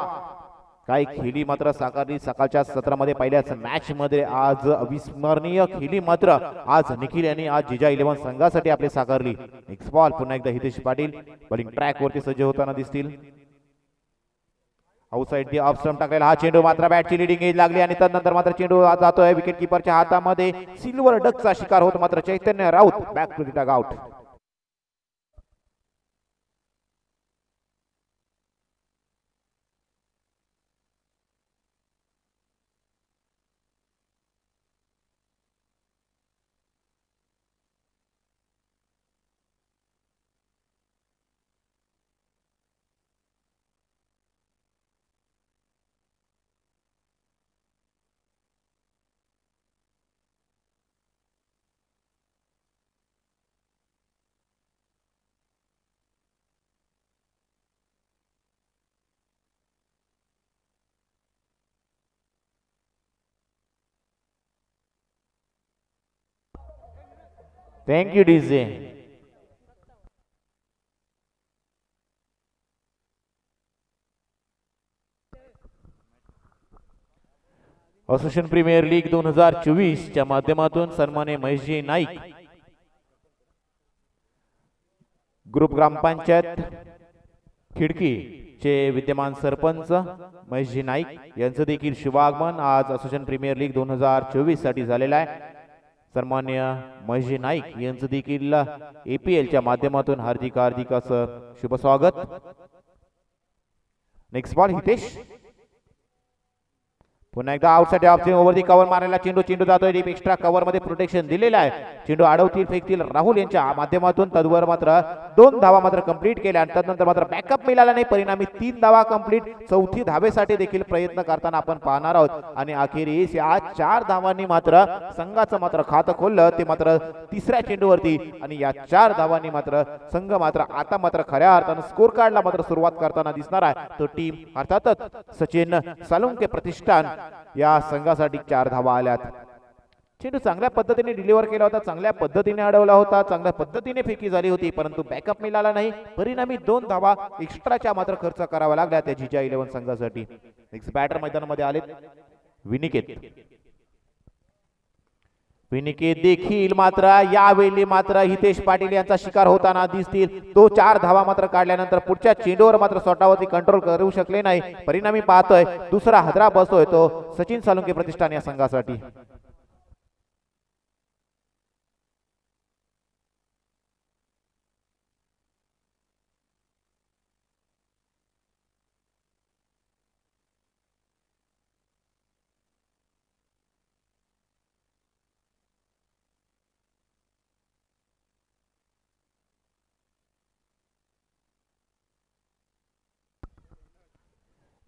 काही खेळी मात्र साकारली सकाळच्या सत्रामध्ये पहिल्याच मॅच मध्ये. आज अविस्मरणीय खेळी मात्र आज निखिल यांनी आज जिजा 11 संघासाठी आपली साकारली. नेक्स्ट बॉल पुन्हा एकदा हितेश पाटील बॉलिंग ट्रॅक वरती सज्ज होताना दिसतील. आउटसाइड दी ऑफ स्टंप टाकलेला हा चेंडू मात्र बॅटची लिडिंग एज लागली आणि त्यानंतर मात्र चेंडू जातोय विकेट किपरच्या हातामध्ये. सिल्वर डकचा शिकार होत मात्र Chaitanya Raut back to the dugout. Thank you DJ. Association premier league 2024 च्या माध्यमातून सन्मान्य महेशजी नाईक, ग्रुप ग्रामपंचायत खिडकी चे विद्यमान सरपंच महेशजी नाईक यांचं देखील शुभागमन आज असोसिएशन प्रीमियर लीग 2024 साठी झालेलं आहे. सन्मान्य महेशजी नाईक यांचं देखील APL च्या माध्यमातून हार्दिक हार्दिक असं शुभ स्वागत. नेक्स्ट बॉल हितेश पुन्हा एकदा आउटसाइड ऑफ ओव्हर कव्हर मारायला चेंडू जातोय डीप एक्स्ट्रा कव्हर मध्ये प्रोटेक्शन दिलेलं आहे. चेंडू अडवतील फेकतील राहुल यांच्या माध्यमातून. तद्वर मात्र 2 धावा मात्र कंप्लीट केल्या आणि त्यानंतर मात्र बॅकअप मिळाला नाही. परिणामी 3 धावा कंप्लीट. 4थी धावेसाठी देखील प्रयत्न करताना आपण पाहणार आहोत आणि अखेरीस या 4 धावांनी मात्र संघाचं मात्र खातं खोललं ते मात्र तिसऱ्या चेंडूवरती आणि या 4 धावांनी मात्र संघ मात्र आता मात्र खऱ्या अर्थानं स्कोर कार्डला मात्र सुरुवात करताना दिसणार आहे. तो टीम अर्थातच सचिन सालुंके प्रतिष्ठान या संघासाठी 4 धावा आल्यात. चेंडू चांगल्या पद्धतीने डिलिव्हर केला होता, चांगल्या पद्धतीने अडवला होता, चांगल्या पद्धतीने फेकी झाली होती, परंतु बॅकअप मिळाला नाही. परिणामी 2 धावा एक्स्ट्राच्या मात्र खर्च करावा लागला त्या जिजा 11 संघासाठी. नेक्स्ट बॅटर मैदानामध्ये आले विनिकेत. विनिकेत देखील मात्र यावेळी मात्र हितेश पाटील यांचा शिकार होताना दिसतील. तो 4 धावा मात्र काढल्यानंतर पुढच्या चेंडूवर मात्र स्वतःवरती कंट्रोल करू शकले नाही. परिणामी पाहतोय दुसरा हादरा बसतोय तो सचिन सालुंके प्रतिष्ठान या संघासाठी.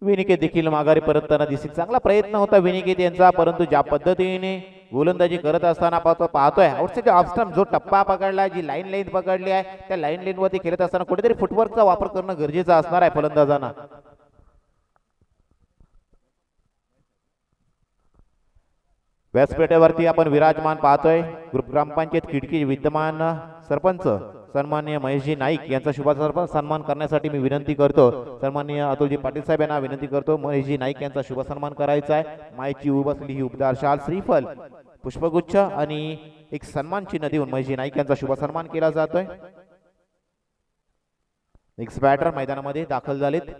विनिकेत देखील माघारी परतताना दिसतील. चांगला प्रयत्न होता विनिकेत यांचा, परंतु ज्या पद्धतीने गोलंदाजी करत असताना पाहतोय आउटसाइड ऑफ स्टंप जो टप्पा पकडला, जी लाईन पकडली आहे, त्या लाईन वरती खेळत असताना कुठेतरी फुटवर्कचा वापर करणं गरजेचं असणार आहे फलंदाजांना. व्यासपीठावरती आपण विराजमान पाहतोय ग्रुप ग्रामपंचायत खिडकी विद्यमान सरपंच सन्माननीय महेशजी नाईक यांचा शुभ सन्मान करण्यासाठी मी विनंती करतो. सन्माननीय अतुलजी पाटील साहेब यांना विनंती करतो महेशजी नाईक यांचा शुभ सन्मान करायचा आहे. मायची उभसली ही उबदार शाल श्रीफल पुष्पगुच्छ आणि एक सन्मान चिन्ह देऊन महेशजी नाईक यांचा शुभ सन्मान केला जातोय. नेक्स्ट बॅटर मैदानामध्ये दाखल झालेत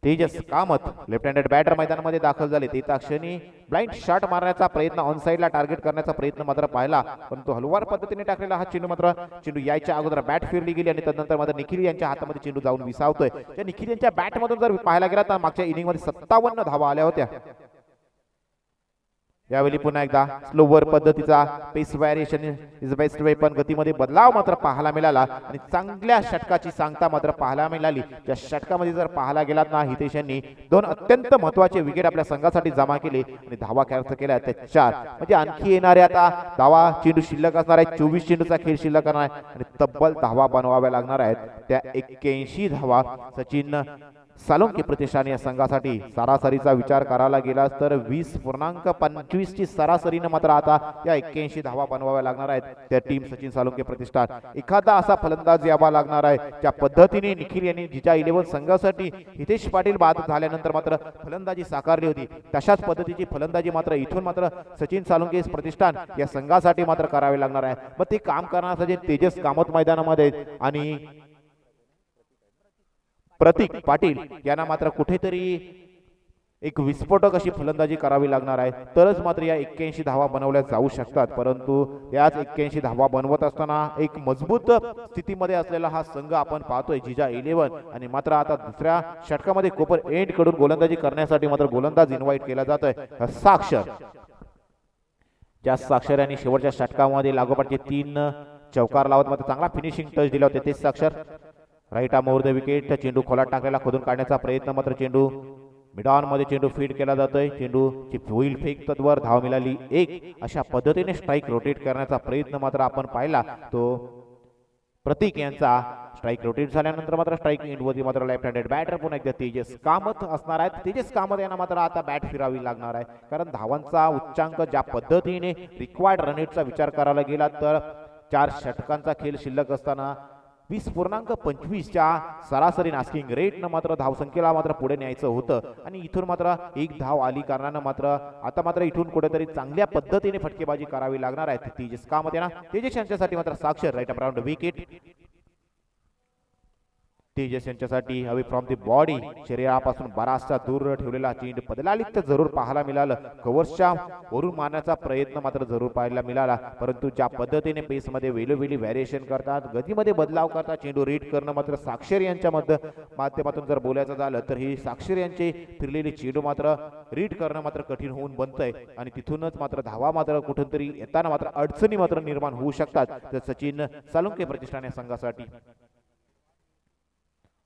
Tejas Kamat left handed batter मैदानामध्ये दाखल झाले. येत्या क्षणी ब्लाइंड शॉट मारण्याचा प्रयत्न ऑन साइडला टार्गेट करण्याचा प्रयत्न मात्र पाहिला परंतु हलवार पद्धतीने टाकलेला हा चेंडू मात्र चेंडू यायच्या अगोदर बॅट फिरली गेली आणि तदनंतर मात्र निखिल यांच्या हातामध्ये चेंडू जाऊन विसावतोय. त्या निखिल यांच्या बॅट मधून जर पाहायला गेला तर मागच्या इनिंग मध्ये 57 धावा आल्या होत्या. यावेळी पुन्हा एकदा स्लोवर पद्धतीचा पेस व्हेरिएशन इज बेस्ट वेपन गतीमध्ये बदलाव मात्र पाहायला मिळाला आणि चांगल्या षटकाची सांगता मात्र पाहायला मिळाली. त्या षटकामध्ये जर पाहायला गेलात ना हितेश यांनी 2 अत्यंत महत्वाचे विकेट आपल्या संघासाठी जमा केले आणि धावा खर्च केल्या त्या 4 म्हणजे आणखी येणारे आता धावा चेंडू शिल्लक असणार आहे. 24 चेंडूचा खेळ शिल्लक असणार आहे आणि तब्बल धावा बनवाव्या लागणार आहेत. त्या 81 धावा सचिन सालुंके प्रतिष्ठान या संघासाठी सरासरीचा विचार करायला गेला तर 20.25 ची सरासरीने मात्र आता या 81 धावा बनवाव्या लागणार आहेत. त्या टीम सचिन सालुंके प्रतिष्ठान एखादा असा फलंदाज यावा लागणार आहे ज्या पद्धतीने निखिल यांनी जिजा 11 संघासाठी हितेश पाटील बाद झाल्यानंतर मात्र फलंदाजी साकारली होती तशाच पद्धतीची फलंदाजी मात्र इथून मात्र सचिन सालुंके प्रतिष्ठान या संघासाठी मात्र करावे लागणार आहे. मग ते काम करण्यासाठी तेजस कामत मैदानामध्ये आणि प्रतीक पाटील यांना मात्र कुठेतरी एक विस्फोटक अशी फलंदाजी करावी लागणार आहे तरच मात्र या 81 धावा बनवल्या जाऊ शकतात. परंतु याच 81 धावा बनवत असताना एक मजबूत स्थितीमध्ये असलेला हा संघ आपण पाहतोय जिजा 11 आणि मात्र आता दुसऱ्या षटकामध्ये कोपर एंड कडून गोलंदाजी करण्यासाठी मात्र गोलंदाज इन्व्हाइट केला जातोय. साक्षर ज्या साक्षर यांनी शेवटच्या षटकामध्ये लागोपाठचे 3 चौकार लावत मात्र चांगला फिनिशिंग टच दिला होता तेच साक्षर right arm over the wicket चेंडू खोलात टाकलेला खोदून काढण्याचा प्रयत्न मात्र चेंडू मिड ऑन मध्ये चेंडू फीड केला जातोय. चेंडूची होईल फेक तत्वर धाव मिळाली 1 अशा पद्धतीने स्ट्राइक रोटेट करण्याचा प्रयत्न मात्र आपण पाहिला तो प्रतीक यांचा. स्ट्राइक रोटेट झाल्यानंतर मात्र स्ट्राइक एंडवरती मात्र लेफ्ट हँडेड बॅटर पुन्हा एकदा तेजस कामत असणार आहेत. तेजस कामत यांना मात्र आता बॅट फिरावी लागणार आहे कारण धावांचा उच्चांक ज्या पद्धतीने रिक्वायर्ड रनरेटचा विचार करायला गेला तर 4 षटकांचा खेळ शिल्लक असताना 20.25 च्या सरासरी नास्किंग रेटनं मात्र धावसंख्येला मात्र पुढे न्यायचं होतं आणि इथून मात्र 1 धाव आली कारणानं मात्र आता मात्र इथून कुठेतरी चांगल्या पद्धतीने फटकेबाजी करावी लागणार आहे. तेजस कामत यांना तेजस यांच्यासाठी मात्र साक्षर राईट अराउंड विकेट तेजस यांच्यासाठी अवे फ्रॉम दी बॉडी शरीरापासून बराचसा दूर ठेवलेला चेंडू बदलालित जरूर पाहायला मिळालं. कव्हर्सच्या वरून मारण्याचा प्रयत्न मात्र जरूर पाहायला मिळाला परंतु ज्या पद्धतीने पेसमध्ये वेळोवेळी व्हेरिएशन करतात गतीमध्ये बदलाव करतात चेंडू रीड करणं मात्र साक्षर यांच्या माध्यमातून जर बोलायचं झालं तर ही साक्षर यांचे फिरलेले चेंडू मात्र रीड करणं मात्र कठीण होऊन बनतंय आणि तिथूनच मात्र धावा मात्र कुठूनतरी येताना मात्र अडचणी मात्र निर्माण होऊ शकतात. तर सचिन सालुंके प्रतिष्ठान या संघासाठी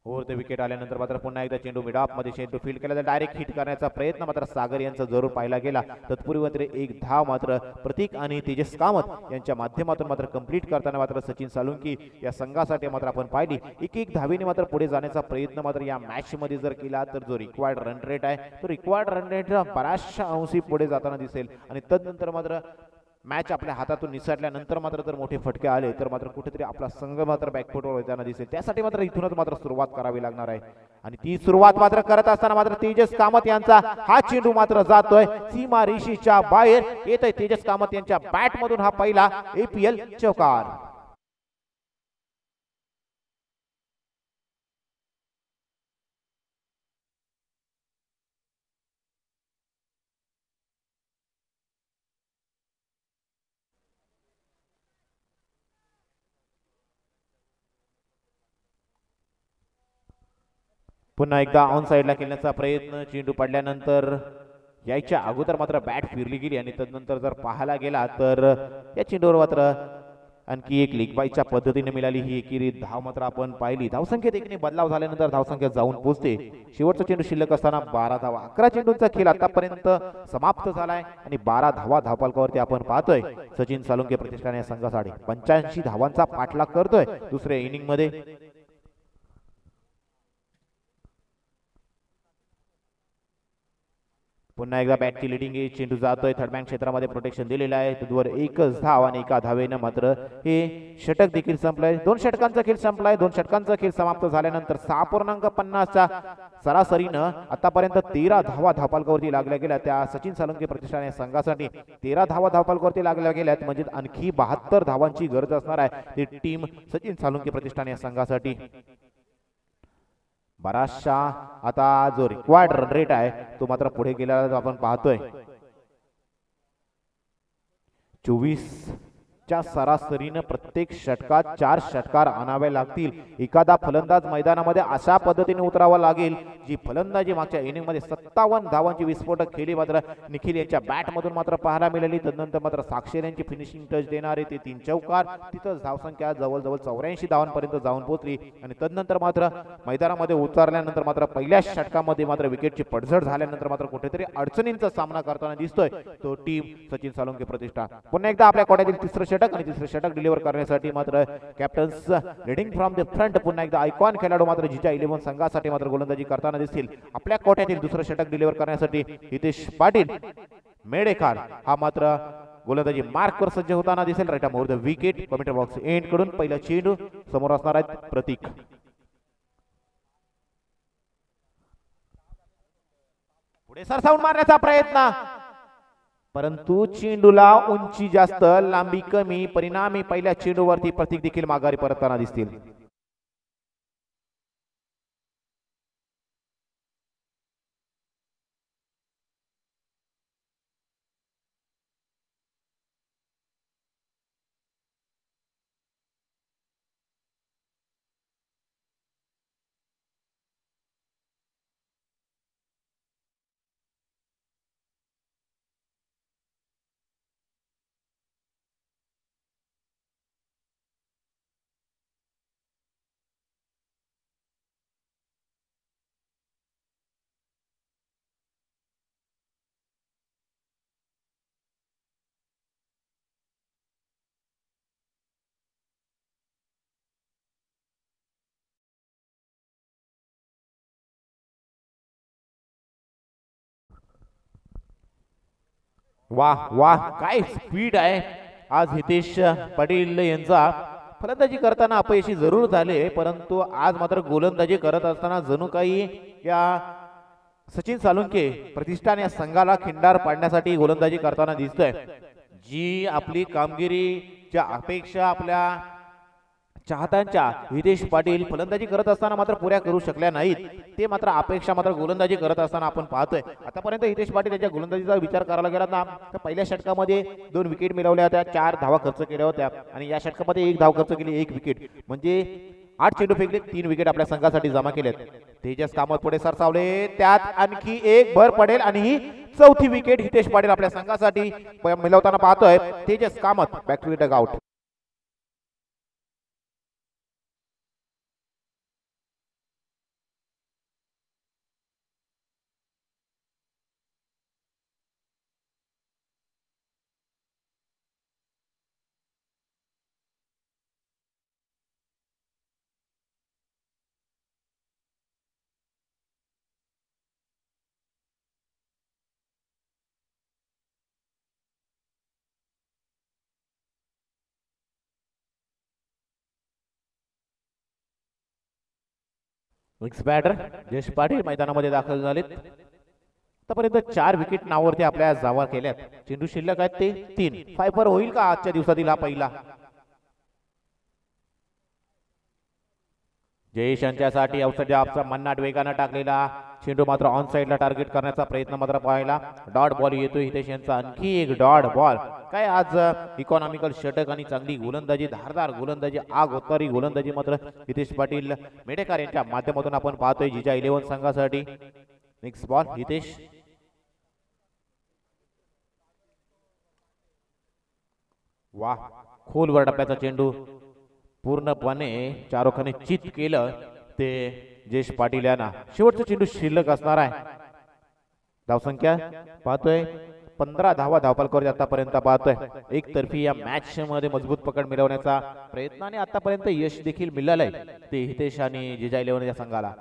ओव्हर द विकेट आल्यानंतर मात्र पुन्हा एकदा चेंडू मिड ऑफ मध्ये चेंडू फील्ड केला डायरेक्ट हिट करण्याचा प्रयत्न मात्र सागर यांचा जरूर पाहिला गेला. तत्पूर्वी मात्र 1 धाव मात्र प्रतीक आणि तेजस कामत यांच्या माध्यमातून मात्र कंप्लीट करताना मात्र सचिन सालुंकी या संघासाठी मात्र आपण पाहिली 1 धावेने मात्र पुढे जाण्याचा प्रयत्न मात्र या मॅच मध्ये जर केला तर जो रिक्वायर्ड रन रेट आहे तो रिक्वायर्ड रन रेट बऱ्याचशा अंशी पुढे जाताना दिसेल आणि तदनंतर मात्र मॅच आपल्या हातातून निसटल्यानंतर मात्र जर मोठे फटके आले तर मात्र कुठेतरी आपला संघ मात्र बॅकफुटवर येताना दिसेल. त्यासाठी मात्र इथूनच मात्र सुरुवात करावी लागणार आहे आणि ती सुरुवात मात्र करत असताना मात्र तेजस कामत यांचा हा चेंडू मात्र जातोय सीमा रेषेच्या बाहेर येतोय. तेजस कामत यांच्या बॅट मधून हा पहिला APL चौकार. पुन्हा एकदा ऑन साइडला खेळण्याचा प्रयत्न चेंडू पडल्यानंतर यायच्या अगोदर मात्र बॅट फिरली गेली आणि तदनंतर जर पाहायला गेला तर या चेंडूवर मात्र आणखी एक लीग बाईच्या पद्धतीने मिळाली ही एकेरी धाव मात्र आपण पाहिली. धावसंख्येत एकने बदलाव झाल्यानंतर धावसंख्या जाऊन पोहोचते. शेवटचा चेंडू शिल्लक असताना 12 धावा 11 चेंडूंचा खेळ आतापर्यंत समाप्त झालाय आणि 12 धावा धावफलकावरती आपण पाहतोय. सचिन सालुंके प्रतिष्ठान या संघासाठी 85 धावांचा पाठलाग करतोय दुसऱ्या इनिंग मध्ये. पुन्हा एकदा बॅटची लिडिंग आहे. चेंडू जातोय थर्डमॅन क्षेत्रामध्ये, प्रोटेक्शन दिलेलं आहे. तद्वर एकच धाव आणि एका धावेनं मात्र हे षटक देखील संपलंय. 2 षटकांचा खेळ संपलाय. 2 षटकांचा खेळ समाप्त झाल्यानंतर 6.50च्या सरासरीनं आतापर्यंत 13 धावा धावफलकावरती लागल्या गेल्या. त्या सचिन सालुंके प्रतिष्ठान या संघासाठी 13 धावा धावफलकावरती लागल्या गेल्यात, म्हणजे आणखी 72 धावांची गरज असणार आहे ती टीम सचिन सालुंके प्रतिष्ठान या संघासाठी. बराचसा आता जो रिक्वायर्ड रन रेट आहे तो मात्र पुढे गेलेला आपण पाहतोय. 24 च्या सरासरीनं प्रत्येक षटकात 4 षटकार आणावे लागतील. एखादा फलंदाज मैदानामध्ये अशा पद्धतीने उतरावा लागेल जी फलंदाजी मागच्या इनिंग मध्ये 57 धावांची विस्फोटक खेळी मात्र निखिल यांच्या बॅट मधून मात्र पाहायला मिळाली. तदनंतर मात्र साक्षर यांची फिनिशिंग टच देणारे ते 3 चौकार, तिथंच धावसंख्या जवळजवळ 84 धावांपर्यंत जाऊन पोहोचली. आणि तदनंतर मात्र मैदानामध्ये उतरल्यानंतर मात्र पहिल्या षटकामध्ये मात्र विकेटची पडझड झाल्यानंतर मात्र कुठेतरी अडचणींचा सामना करताना दिसतोय तो टीम सचिन सालुंके प्रतिष्ठान. पुन्हा एकदा आपल्या कोट्यातील तिसरं षटक आणि तिसरं षटक डिलिव्हर करण्यासाठी मात्र captains leading from the front पुन्हा एकदा आयकॉन खेळाडू मात्र जिजा 11 संघासाठी मात्र गोलंदाजी करताना दिसतील. आपल्या कोट्यातील दुसरं षटक डिलिव्हर करण्यासाठी हितेश पाटील मेडेखार हा मात्र गोलंदाजी मार्कवर सज्ज होताना दिसेल. Right more the wicket commentary box end कडून पहिला चेंडू समोर असणार आहेत प्रतीक. पुढे सरसावून मारण्याचा प्रयत्न, परंतु चेंडूला उंची जास्त लांबी कमी, परिणामी पहिल्या चेंडूवरती प्रतीक देखील माघारी परतताना दिसतील. वाह वाह, काय स्पीड आहे आज हितेश पाटील यांचा. फलंदाजी करताना अपयशी जरूर झाले, परंतु आज मात्र गोलंदाजी करत असताना जणू काही या सचिन सालुंके प्रतिष्ठान या संघाला खिंडार पाडण्यासाठी गोलंदाजी करताना दिसतोय. जी आपली कामगिरीच्या अपेक्षा आपल्या चाहत्यांच्या हितेश पाटील फलंदाजी करत असताना मात्र पुऱ्या करू शकल्या नाहीत, ते मात्र अपेक्षा मात्र गोलंदाजी करत असताना आपण पाहतोय. आतापर्यंत हितेश पाटील यांच्या गोलंदाजीचा विचार करायला गेला ना तर पहिल्या षटकामध्ये 2 विकेट मिळवल्या होत्या, 4 धावा खर्च केल्या होत्या आणि या षटकामध्ये 1 धाव खर्च केली, 1 विकेट, म्हणजे 8 चेंडू फेकले, 3 विकेट आपल्या संघासाठी जमा केलेत. तेजस कामत पुढे सरसावले, त्यात आणखी एक भर पडेल आणि ही 4थी विकेट हितेश पाटील आपल्या संघासाठी मिळवताना पाहतोय. Tejas Kamat back to the dugout. विक्स बॅटर जयेश पाटील मैदानामध्ये दाखल झालेत. आतापर्यंत 4 विकेट नावावरती आपल्या जावा केल्यात. चेंडू शिल्लक आहेत ते 3. फायबर होईल का आजच्या दिवसातील हा पहिला? जयेश यांच्यासाठी औषधाचा मन्नाट वेगानं टाकलेला चेंडू मात्र ऑन साइडला टार्गेट करण्याचा प्रयत्न मात्र पाहायला. डॉट बॉल येतो हितेश यांचा, आणखी एक डॉट बॉल. काय आज इकॉनॉमिकल षटक आणि चांगली गोलंदाजी, धारदार गोलंदाजी, आग होतारी गोलंदाजी मात्र हितेश पाटील मेडेकर यांच्या माध्यमातून आपण पाहतोय जिजा 11 संघासाठी. Next ball Hitesh. वाह, खोलवर टप्प्याचा चेंडू पूर्णपणे चारोखाने चित केलं ते जयेश पाटील यांना. शेवटचा चेंडू शिल्लक असणार आहे. धावसंख्या पाहतोय 15 धावा धावफलकावर आतापर्यंत पाहतोय. एकतर्फी या मॅच मध्ये मजबूत पकड मिळवण्याचा प्रयत्न आणि आतापर्यंत यश देखील मिळालंय ते हितेश आणि जिजा 11 या संघाला.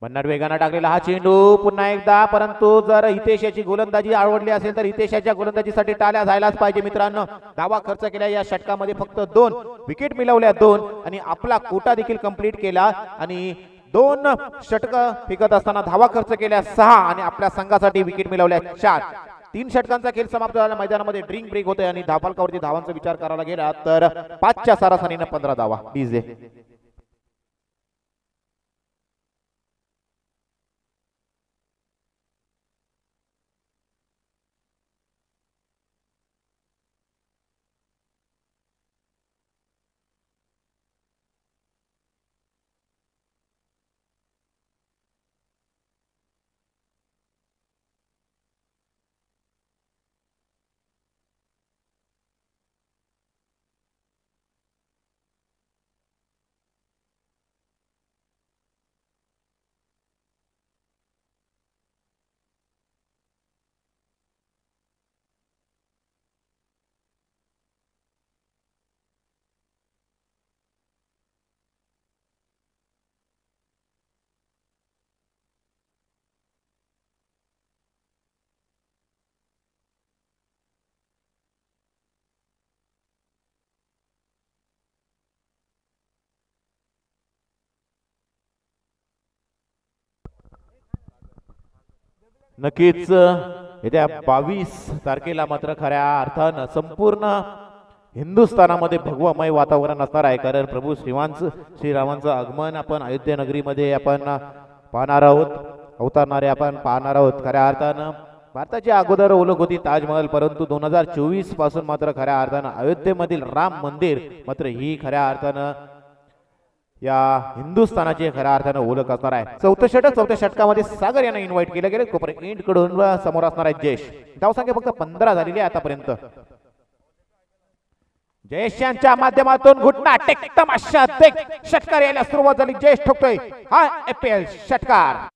भन्नाट वेगाने टाकलेला हा चेंडू पुन्हा एकदा, परंतु जर हितेश याची गोलंदाजी आवडली असेल तर हितेश याच्या गोलंदाजीसाठी टाळ्या जायलाच पाहिजे मित्रांनो. धावा खर्च केल्या या षटकामध्ये, फक्त 2 विकेट मिळवल्या 2 आणि आपला कोटा देखील कंप्लीट केला आणि 2 षटक फेकत असताना धावा खर्च केल्या 6 आणि आपल्या संघासाठी विकेट मिळवल्या 4. 3 षटकांचा खेळ समाप्त झाला. मैदानामध्ये ड्रिंक ब्रेक होतोय आणि धावफलकावरती धावांचा विचार करायला गेला तर 5च्या सरासरीने 15 धावा. डीजे नक्कीच येत्या 22 तारखेला मात्र खऱ्या अर्थानं संपूर्ण हिंदुस्थानामध्ये भगवमय वातावरण असणार आहे. कारण प्रभू श्रीरामांचं आगमन आपण अयोध्या नगरीमध्ये आपण पाहणार आहोत, अवतरणारे आपण पाहणार आहोत. खऱ्या अर्थानं भारताची अगोदर ओळख होती ताजमहल, परंतु 2024 पासून मात्र खऱ्या अर्थानं अयोध्येमधील राम मंदिर मात्र ही खऱ्या अर्थानं या हिंदुस्थानाची खऱ्या अर्थानं ओळख असणार आहे. चौथ्या षटकामध्ये सागर यांना इन्व्हाइट केलं गेलं. कोपर एंड कडून समोर असणार आहे जयेश. धावसंख्या फक्त 15 झालेली आहे आतापर्यंत. जयेश यांच्या माध्यमातून घुटना टेकतम अशा षटकार यायला सुरुवात झाली. जयेश ठोकतोय हा एपीएल षटकार.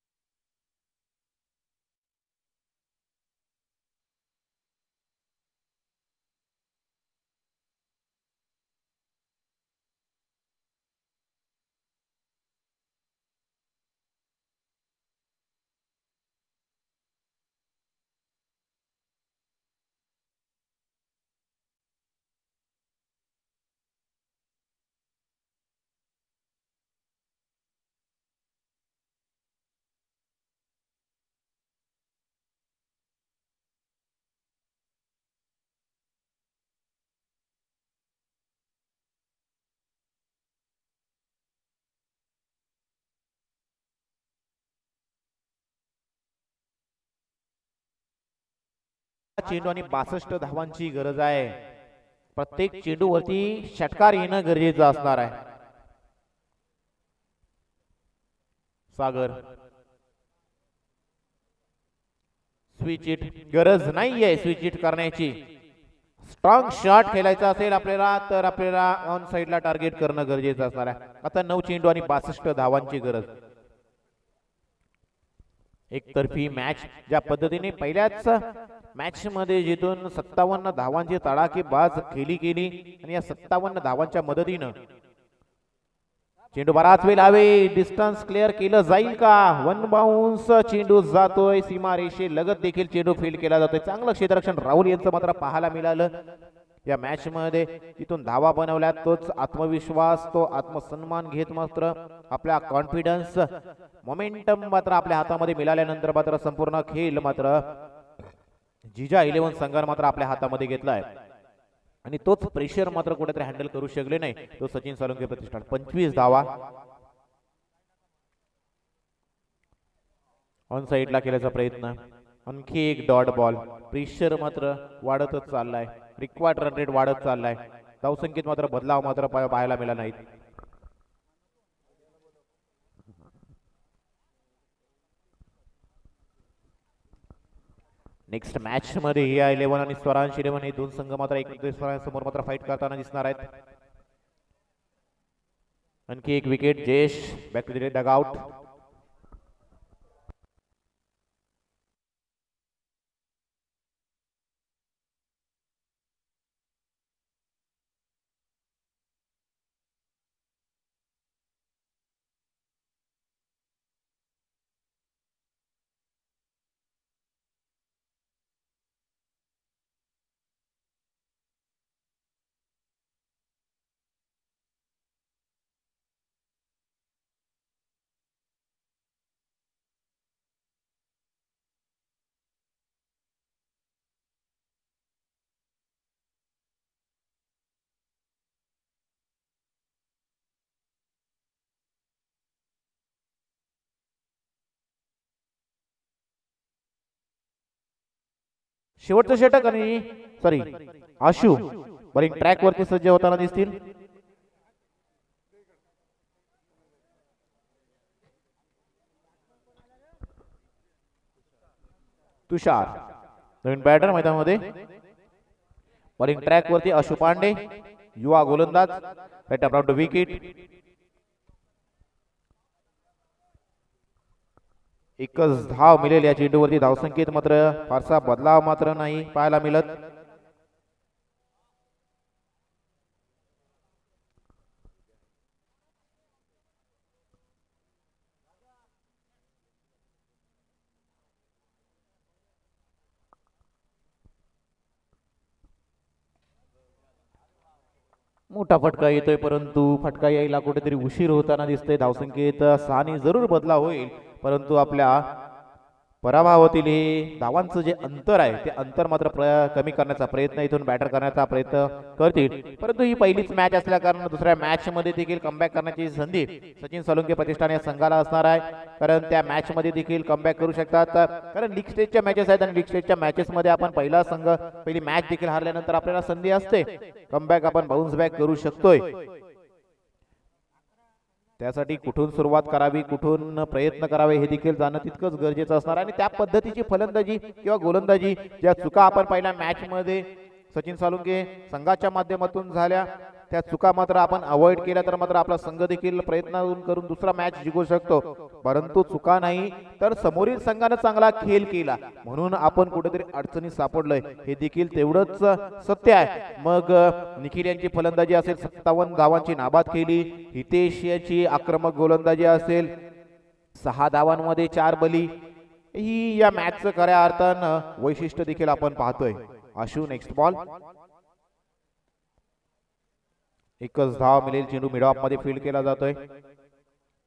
चेंडू आणि 62 धावांची गरज आहे. प्रत्येक चेंडूवरती षटकार येणं गरजेचं असणार आहे. सागर स्विच इट, गरज नाहीये स्विच इट करण्याची. स्ट्रॉंग शॉट खेळायचा असेल आपल्याला तर आपल्याला ऑन साइडला टार्गेट करणं गरजेचं असणार आहे. आता 9 चेंडू आणि 62 धावांची गरज. एकतर्फी मॅच ज्या पद्धतीने पहिल्याच मॅच मध्ये जिथून 57 धावांची तडाखेबाज खेळी केली आणि या 57 धावांच्या मदतीनं चेंडू बराच वेळ लावे. डिस्टन्स क्लिअर केलं जाईल का? 1 बाउन्स चेंडू जातोय सीमारेषे लगत देखील चेंडू फील्ड केला जातोय. चांगलं क्षेत्ररक्षण राहुल यांचं मात्र पाहायला मिळालं या मॅच मध्ये. इथून धावा बनवल्या तोच आत्मविश्वास, तो आत्मसन्मान घेत मात्र आपला कॉन्फिडन्स मोमेंटम मात्र आपल्या हातामध्ये मिळाल्यानंतर मात्र संपूर्ण खेळ मात्र जिजा 11 संघाने मात्र आपल्या हातामध्ये घेतलाय आणि तोच प्रेशर मात्र कुठेतरी हँडल करू शकले नाही. तो सचिन सालुंके प्रतिष्ठान. 25 धावा ऑन साइडला केल्याचा प्रयत्न. आणखी एक डॉट बॉल. प्रेशर मात्र वाढतच चाललाय. रिक्वायर्ड रन रेट वाढत चाललाय. धावसंख्येत मात्र बदलाव मात्र पाहायला मिळाला नाहीत. नेक्स्ट मॅच मध्ये या 11 आणि स्वरांश 11 हे दोन संघ मात्र एकमेकांच्या समोर मात्र फाईट करताना दिसणार आहेत. आणखी एक wicket. Jayesh back to the dugout. शेवटचं षटक आणि सॉरी आशु बॉलिंग ट्रॅक वरती सज्ज होताना दिसतील. तुषार नवीन बॅटर मैदानामध्ये. बॉलिंग ट्रॅक वरती आशु पांडे युवा गोलंदाज राईट अबाउट द विकेट. एकच धाव मिळेल या चेंडूवरती. धावसंख्येत मात्र फारसा बदलाव मात्र नाही पाहायला मिळत. मोठा फटका येतोय परंतु फटका यायला कुठेतरी उशीर होताना दिसतोय. धावसंख्येत 6 जरूर बदलाव होईल परंतु आपल्या पराभवातील हे धावांचं जे अंतर आहे ते अंतर मात्र कमी करण्याचा प्रयत्न इथून बॅटर करण्याचा प्रयत्न करतील. परंतु ही पहिलीच मॅच असल्या कारण दुसऱ्या मॅच मध्ये देखील कमबॅक करण्याची संधी सचिन सालुंके प्रतिष्ठान या संघाला असणार आहे. कारण त्या मॅच मध्ये देखील कमबॅक करू शकतात. कारण लीग स्टेजच्या मॅचेस आहेत आणि लीग स्टेजच्या मॅचेस मध्ये आपण पहिली मॅच देखील हारल्यानंतर आपल्याला संधी असते कमबॅक आपण बाउन्स बॅक करू शकतोय. त्यासाठी कुठून सुरुवात करावी कुठून प्रयत्न करावे हे देखील जाणं तितकंच गरजेचं असणार. आणि त्या पद्धतीची फलंदाजी किंवा गोलंदाजी ज्या चुका आपण पहिल्या मॅच मध्ये सचिन सालुंके संघाच्या माध्यमातून झाल्या त्या चुका मात्र आपण अवॉइड केल्या तर मात्र आपला संघ देखील प्रयत्न करून दुसरा मॅच जिंकू शकतो. परंतु चुका नाही तर समोरील संघाने चांगला खेळ केला म्हणून आपण कुठेतरी अडचणीत सापडलोय हे देखील तेवढंच सत्य आहे. मग निखिल यांची फलंदाजी असेल 57 धावांची नाबाद केली. हितेश याची आक्रमक गोलंदाजी असेल 6 धावांमध्ये 4 बली. ही या मॅचचं खऱ्या अर्थानं वैशिष्ट्य देखील आपण पाहतोय. आशु नेक्स्ट बॉल. एकच धाव मिळेल. चेंडू मिड ऑफ मध्ये फील्ड केला जातोय.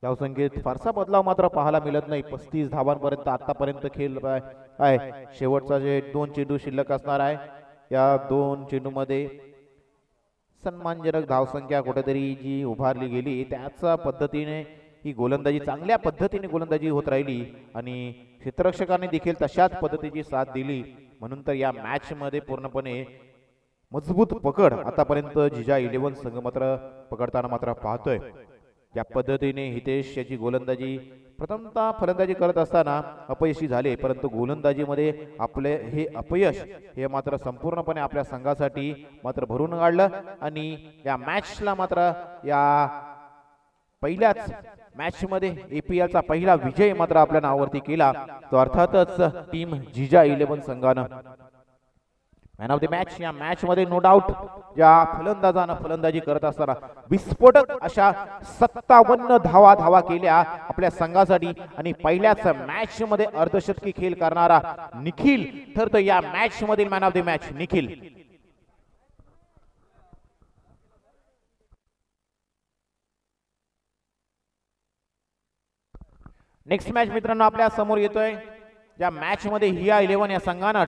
धावसंख्येत फारसा बदलाव मात्र पाहायला मिळत नाही. 35 धावांपर्यंत आतापर्यंत खेळ आहे. शेवटचा जे 2 चेंडू शिल्लक असणार आहे या 2 चेंडू मध्ये सन्मानजनक धावसंख्या कुठेतरी जी उभारली गेली त्याच पद्धतीने ही गोलंदाजी चांगल्या पद्धतीने गोलंदाजी होत राहिली आणि क्षेत्ररक्षकांनी देखील तशाच पद्धतीची साथ दिली म्हणून तर या मॅच मध्ये पूर्णपणे मजबूत पकड आतापर्यंत जिजा 11 संघ मात्र पकडताना मात्र पाहतोय. या पद्धतीने हितेश याची गोलंदाजी प्रथमतः फलंदाजी करत असताना अपयशी झाले परंतु गोलंदाजीमध्ये आपले हे अपयश हे मात्र संपूर्णपणे आपल्या संघासाठी मात्र भरून काढलं आणि या मॅचला मात्र या पहिल्याच मॅच मध्ये APL चा पहिला विजय मात्र आपल्या नावावरती केला. तो अर्थातच टीम जिजा 11 संघानं. मॅन ऑफ द मॅच या मॅच मध्ये नो डाऊट ज्या फलंदाजानं फलंदाजी करत असताना विस्फोटक अशा 57 धावा केल्या आपल्या संघासाठी आणि पहिल्याच मॅच मध्ये अर्धशतकी खेळ करणारा निखिल ठरतो या मॅच मधील man of the match. Nikhil next match मित्रांनो आपल्या समोर येतोय. या मॅच मध्ये हिया 11 या संघानं